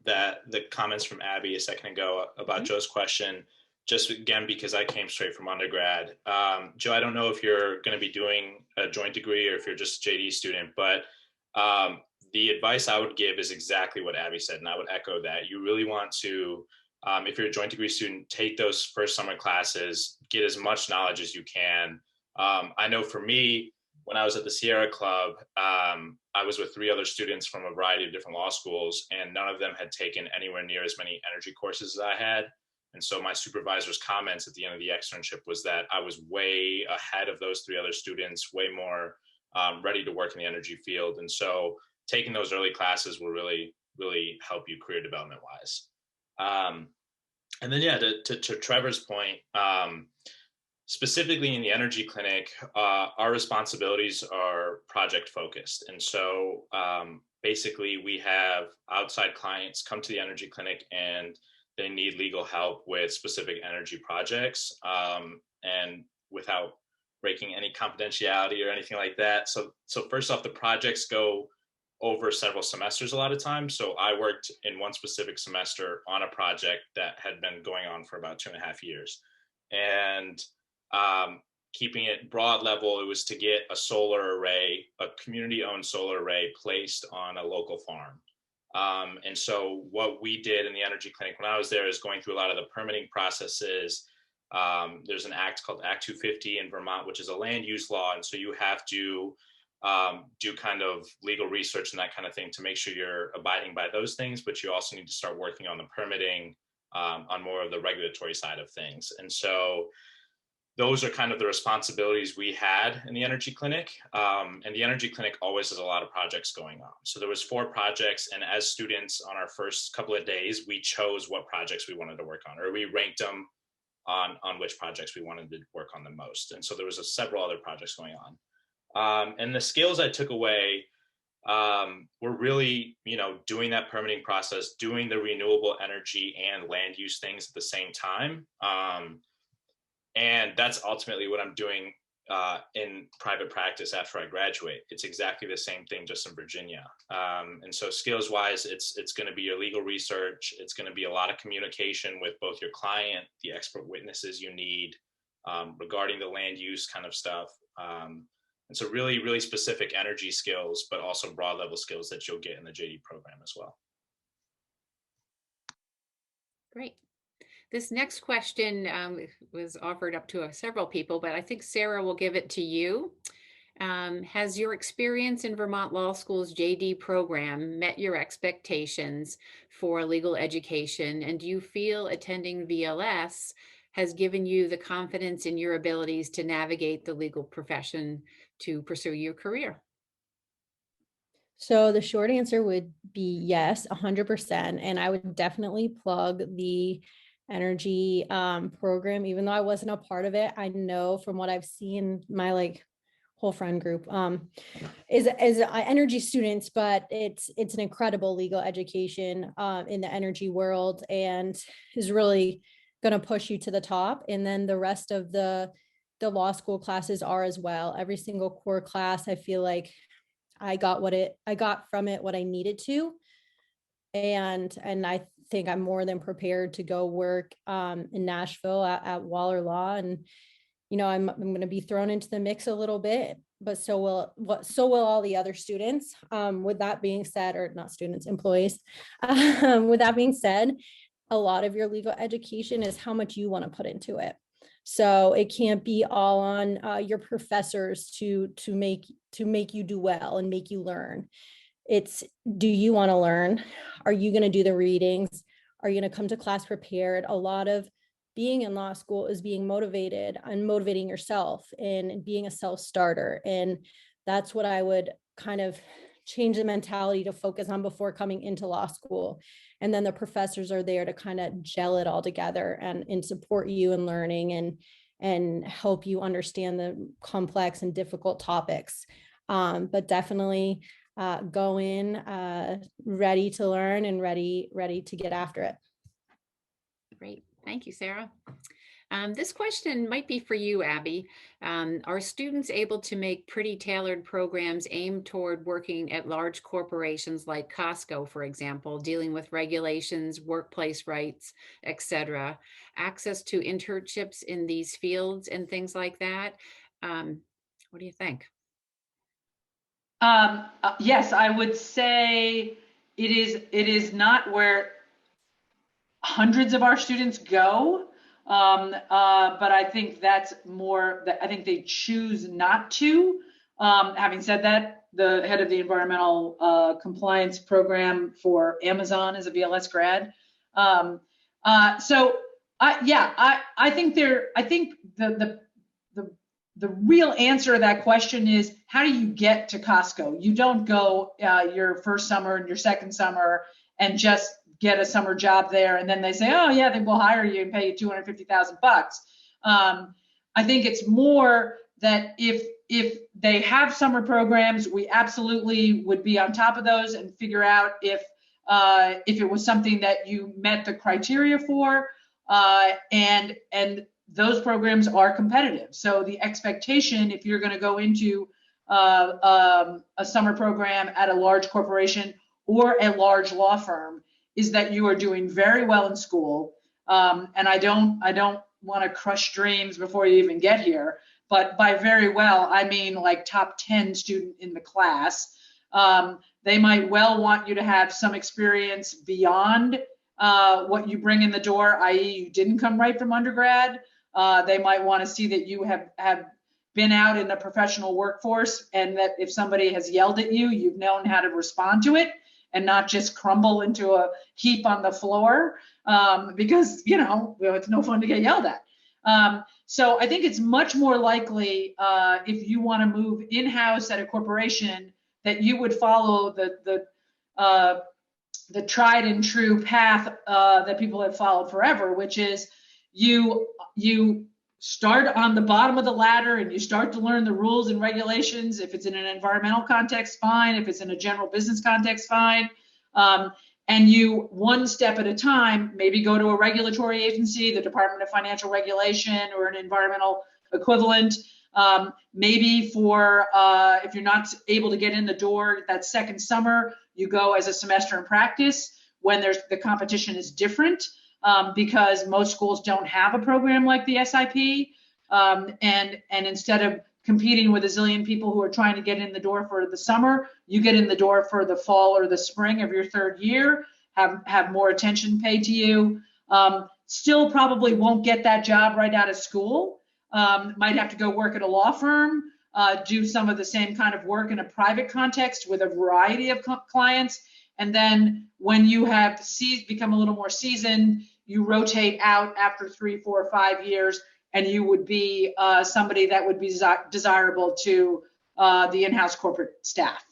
the comments from Abby a second ago about Joe's question, just again, because I came straight from undergrad. Joe, I don't know if you're going to be doing a joint degree or if you're just a JD student, but the advice I would give is exactly what Abby said, and I would echo that. You really want to, if you're a joint degree student, take those first summer classes, get as much knowledge as you can. I know for me, when I was at the Sierra Club, I was with 3 other students from a variety of different law schools, and none of them had taken anywhere near as many energy courses as I had. And so my supervisor's comments at the end of the externship was that I was way ahead of those 3 other students, way more ready to work in the energy field. And so taking those early classes will really, really help you career development wise. And then, yeah, to Trevor's point, specifically in the energy clinic, our responsibilities are project focused. And so basically we have outside clients come to the energy clinic and they need legal help with specific energy projects, and without breaking any confidentiality or anything like that. So first off, the projects go over several semesters a lot of times. So I worked in one specific semester on a project that had been going on for about 2.5 years. And keeping it broad level, it was to get a solar array, a community-owned solar array placed on a local farm. And so what we did in the energy clinic when I was there is going through a lot of the permitting processes. There's an act called Act 250 in Vermont, which is a land use law. And so you have to do kind of legal research and that kind of thing to make sure you're abiding by those things, but you also need to start working on the permitting on more of the regulatory side of things. And so those are kind of the responsibilities we had in the energy clinic. And the energy clinic always has a lot of projects going on. So there was 4 projects, and as students on our first couple of days, we chose what projects we wanted to work on, or we ranked them on which projects we wanted to work on the most. And so there was several other projects going on. And the skills I took away were really, doing that permitting process, doing the renewable energy and land use things at the same time. And that's ultimately what I'm doing in private practice after I graduate. It's exactly the same thing, just in Virginia. And so skills wise, it's going to be your legal research. It's going to be a lot of communication with both your client, the expert witnesses you need regarding the land use kind of stuff. And so really, really specific energy skills, but also broad level skills that you'll get in the JD program as well. Great. This next question was offered up to several people, but I think Sarah will give it to you. Has your experience in Vermont Law School's JD program met your expectations for legal education? And do you feel attending VLS has given you the confidence in your abilities to navigate the legal profession to pursue your career? So the short answer would be yes, 100%. And I would definitely plug the energy program, even though I wasn't a part of it. I know from what I've seen, my whole friend group is energy students, but it's an incredible legal education in the energy world, and is really going to push you to the top. And then the rest of the law school classes are as well. Every single core class, I feel like I got from it what I needed to. And I think I'm more than prepared to go work in Nashville at Waller Law. And, I'm going to be thrown into the mix a little bit, but so will all the other students. With that being said, or not students, employees. With that being said, a lot of your legal education is how much you want to put into it. So it can't be all on your professors to make you do well and make you learn. It's, do you want to learn? Are you going to do the readings? Are you going to come to class prepared? A lot of being in law school is being motivated and motivating yourself and being a self-starter. And that's what I would kind of change the mentality to focus on before coming into law school. And then the professors are there to kind of gel it all together and support you in learning and help you understand the complex and difficult topics. But definitely go in ready to learn and ready to get after it. Great. Thank you, Sarah. This question might be for you, Abby. Are students able to make pretty tailored programs aimed toward working at large corporations like Costco, for example, dealing with regulations, workplace rights, etc., access to internships in these fields and things like that? What do you think? Yes, I would say it is not where hundreds of our students go. But I think that's more that I think they choose not to. Having said that, the head of the environmental compliance program for Amazon is a VLS grad. So I think the real answer to that question is, how do you get to Costco? You don't go your first summer and your second summer and just get a summer job there, and then they say, oh yeah, then we'll hire you and pay you $250,000. I think it's more that if they have summer programs, we absolutely would be on top of those and figure out if it was something that you met the criteria for, and those programs are competitive. So the expectation, if you're going to go into a summer program at a large corporation or a large law firm, is that you are doing very well in school. And I don't want to crush dreams before you even get here, but by very well, I mean like top 10 student in the class. They might well want you to have some experience beyond what you bring in the door, i.e. you didn't come right from undergrad. They might want to see that you have been out in the professional workforce, and that if somebody has yelled at you, you've known how to respond to it and not just crumble into a heap on the floor, because, it's no fun to get yelled at. So I think it's much more likely, if you want to move in-house at a corporation, that you would follow the tried and true path that people have followed forever, which is you start on the bottom of the ladder and you start to learn the rules and regulations. If it's in an environmental context, fine. If it's in a general business context, fine. And you, one step at a time, maybe go to a regulatory agency, the Department of Financial Regulation or an environmental equivalent. Maybe if you're not able to get in the door that second summer, you go as a semester in practice when the competition is different. Because most schools don't have a program like the SIP. And instead of competing with a zillion people who are trying to get in the door for the summer, you get in the door for the fall or the spring of your third year, have more attention paid to you. Still probably won't get that job right out of school. Might have to go work at a law firm, do some of the same kind of work in a private context with a variety of clients. And then when you have become a little more seasoned, you rotate out after 3, 4, 5 years, and you would be somebody that would be desirable to the in-house corporate staff.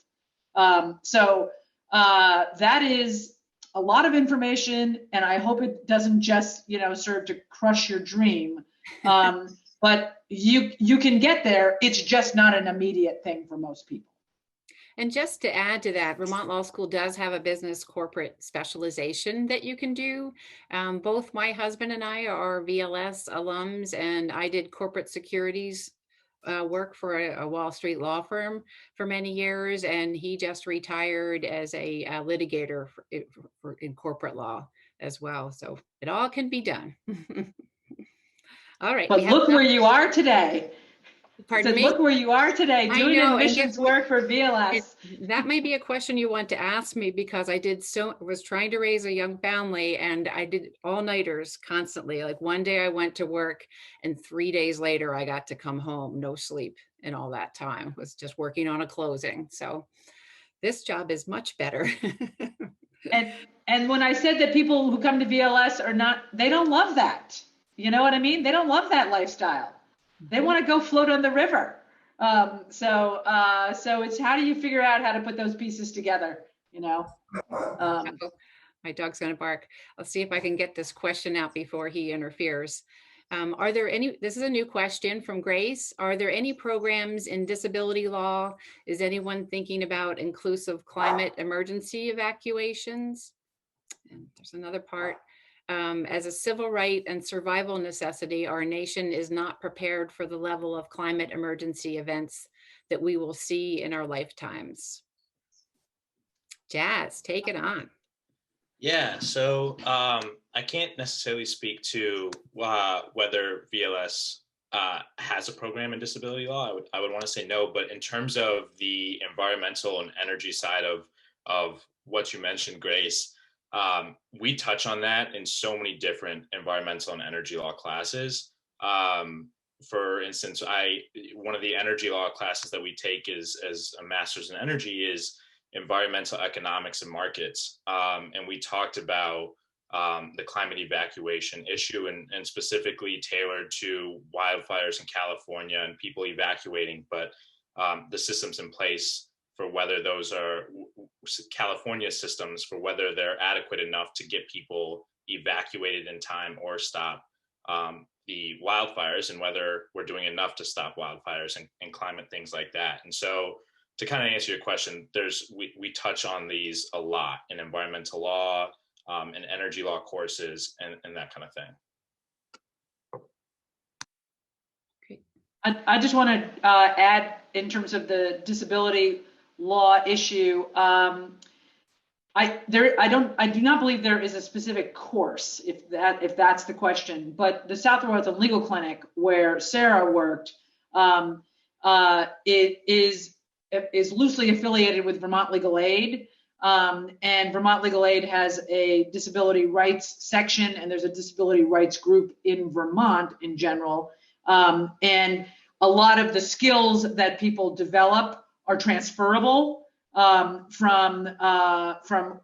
So that is a lot of information, and I hope it doesn't just serve to crush your dream. But you can get there. It's just not an immediate thing for most people. And just to add to that, Vermont Law School does have a business corporate specialization that you can do. Both my husband and I are VLS alums, and I did corporate securities work for a Wall Street law firm for many years, and he just retired as a litigator in corporate law as well. So it all can be done. All right. But look where you are today. Pardon me? Look where you are today, I doing know, and admissions work for VLS. That may be a question you want to ask me, because I was trying to raise a young family, and I did all-nighters constantly. Like one day I went to work, and 3 days later I got to come home, no sleep, and all that time was just working on a closing. So this job is much better. And when I said that people who come to VLS they don't love that. You know what I mean? They don't love that lifestyle. They want to go float on the river. So it's, how do you figure out how to put those pieces together? You know. My dog's going to bark. I'll see if I can get this question out before he interferes. Are there any, this is a new question from Grace. Are there any programs in disability law? Is anyone thinking about inclusive climate emergency evacuations? And there's another part. As a civil right and survival necessity, our nation is not prepared for the level of climate emergency events that we will see in our lifetimes. Jazz, take it on. Yeah, so I can't necessarily speak to whether VLS has a program in disability law. I would want to say no, but in terms of the environmental and energy side of what you mentioned, Grace, we touch on that in so many different environmental and energy law classes. For instance, one of the energy law classes that we take as a master's in energy is environmental economics and markets. And we talked about the climate evacuation issue and specifically tailored to wildfires in California and people evacuating, but the systems in place for whether those are California systems, for whether they're adequate enough to get people evacuated in time or stop the wildfires, and whether we're doing enough to stop wildfires and climate things like that. And so to kind of answer your question, we touch on these a lot in environmental law and energy law courses and that kind of thing. I just want to add, in terms of the disability law issue, I do not believe there is a specific course, if that's the question. But the South Royalton Legal Clinic, where Sarah worked, it is loosely affiliated with Vermont Legal Aid, and Vermont Legal Aid has a disability rights section, and there's a disability rights group in Vermont in general, and a lot of the skills that people develop are transferable from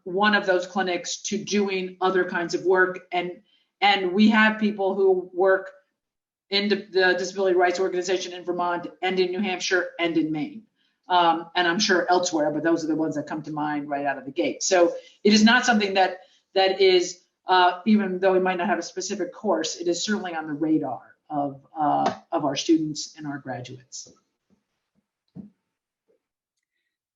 one of those clinics to doing other kinds of work, and we have people who work in the Disability Rights Organization in Vermont and in New Hampshire and in Maine, and I'm sure elsewhere, but those are the ones that come to mind right out of the gate. So it is not something that is, even though we might not have a specific course, it is certainly on the radar of our students and our graduates.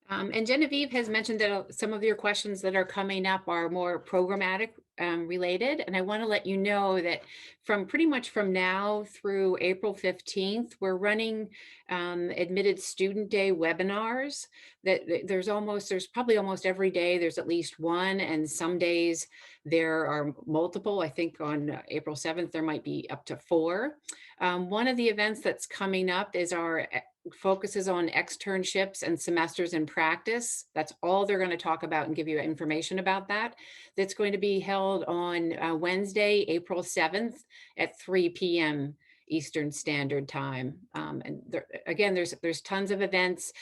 And Genevieve has mentioned that some of your questions that are coming up are more programmatic related. And I want to let you know that pretty much from now through April 15th, we're running Admitted Student Day webinars. There's probably almost every day there's at least one, and some days there are multiple. I think on April 7th, there might be up to 4. One of the events that's coming up is our focuses on externships and semesters in practice. That's all they're going to talk about and give you information about that. That's going to be held on Wednesday, April 7th at 3 p.m. Eastern Standard Time. And again, there's tons of events.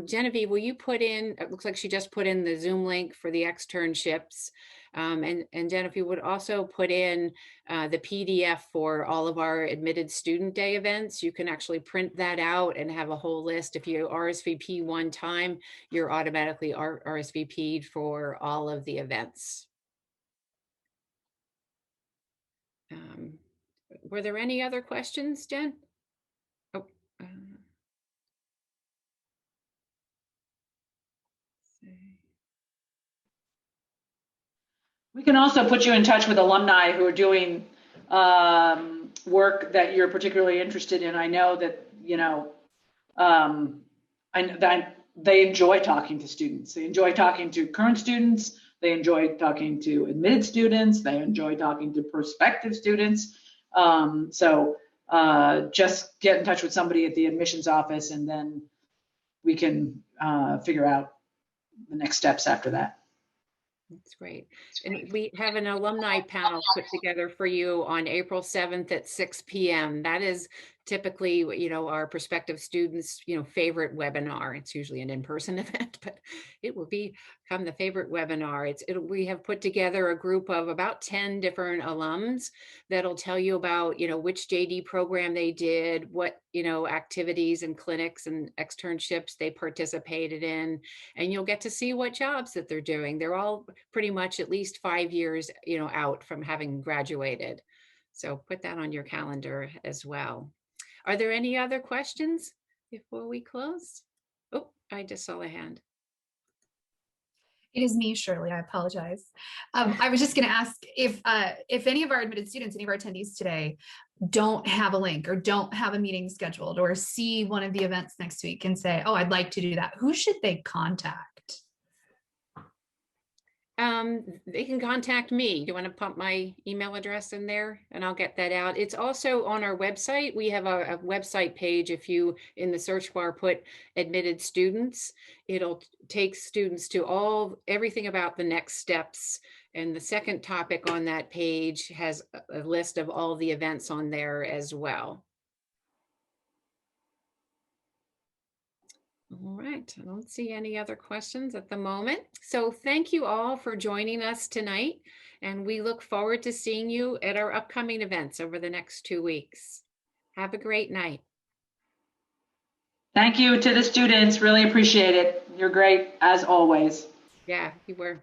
Genevieve, will you put in, it looks like she just put in the Zoom link for the externships. And Genevieve would also put in the PDF for all of our Admitted Student Day events. You can actually print that out and have a whole list. If you RSVP one time, you're automatically RSVP'd for all of the events. Were there any other questions, Jen? Oh. We can also put you in touch with alumni who are doing work that you're particularly interested in. I know that, They enjoy talking to students. They enjoy talking to current students. They enjoy talking to admitted students. They enjoy talking to prospective students. So just get in touch with somebody at the admissions office, and then we can figure out the next steps after that. That's great. And we have an alumni panel put together for you on April 7th at 6 p.m. That is typically, you know, our prospective students, you know, favorite webinar. It's usually an in-person event, but it will become the favorite webinar. We have put together a group of about 10 different alums that'll tell you about, you know, which JD program they did, what, you know, activities and clinics and externships they participated in, and you'll get to see what jobs that they're doing. They're all pretty much at least 5 years, you know, out from having graduated. So put that on your calendar as well. Are there any other questions before we close? Oh, I just saw a hand. It is me, Shirley. I apologize. I was just going to ask if any of our admitted students, any of our attendees today, don't have a link or don't have a meeting scheduled or see one of the events next week and say, "Oh, I'd like to do that," who should they contact? They can contact me. Do you want to pump my email address in there and I'll get that out? It's also on our website. We have a website page. If you in the search bar put admitted students, it'll take students to everything about the next steps. And the second topic on that page has a list of all the events on there as well. All right, I don't see any other questions at the moment. So thank you all for joining us tonight, and we look forward to seeing you at our upcoming events over the next 2 weeks. Have a great night. Thank you to the students. Really appreciate it. You're great as always. Yeah, you were.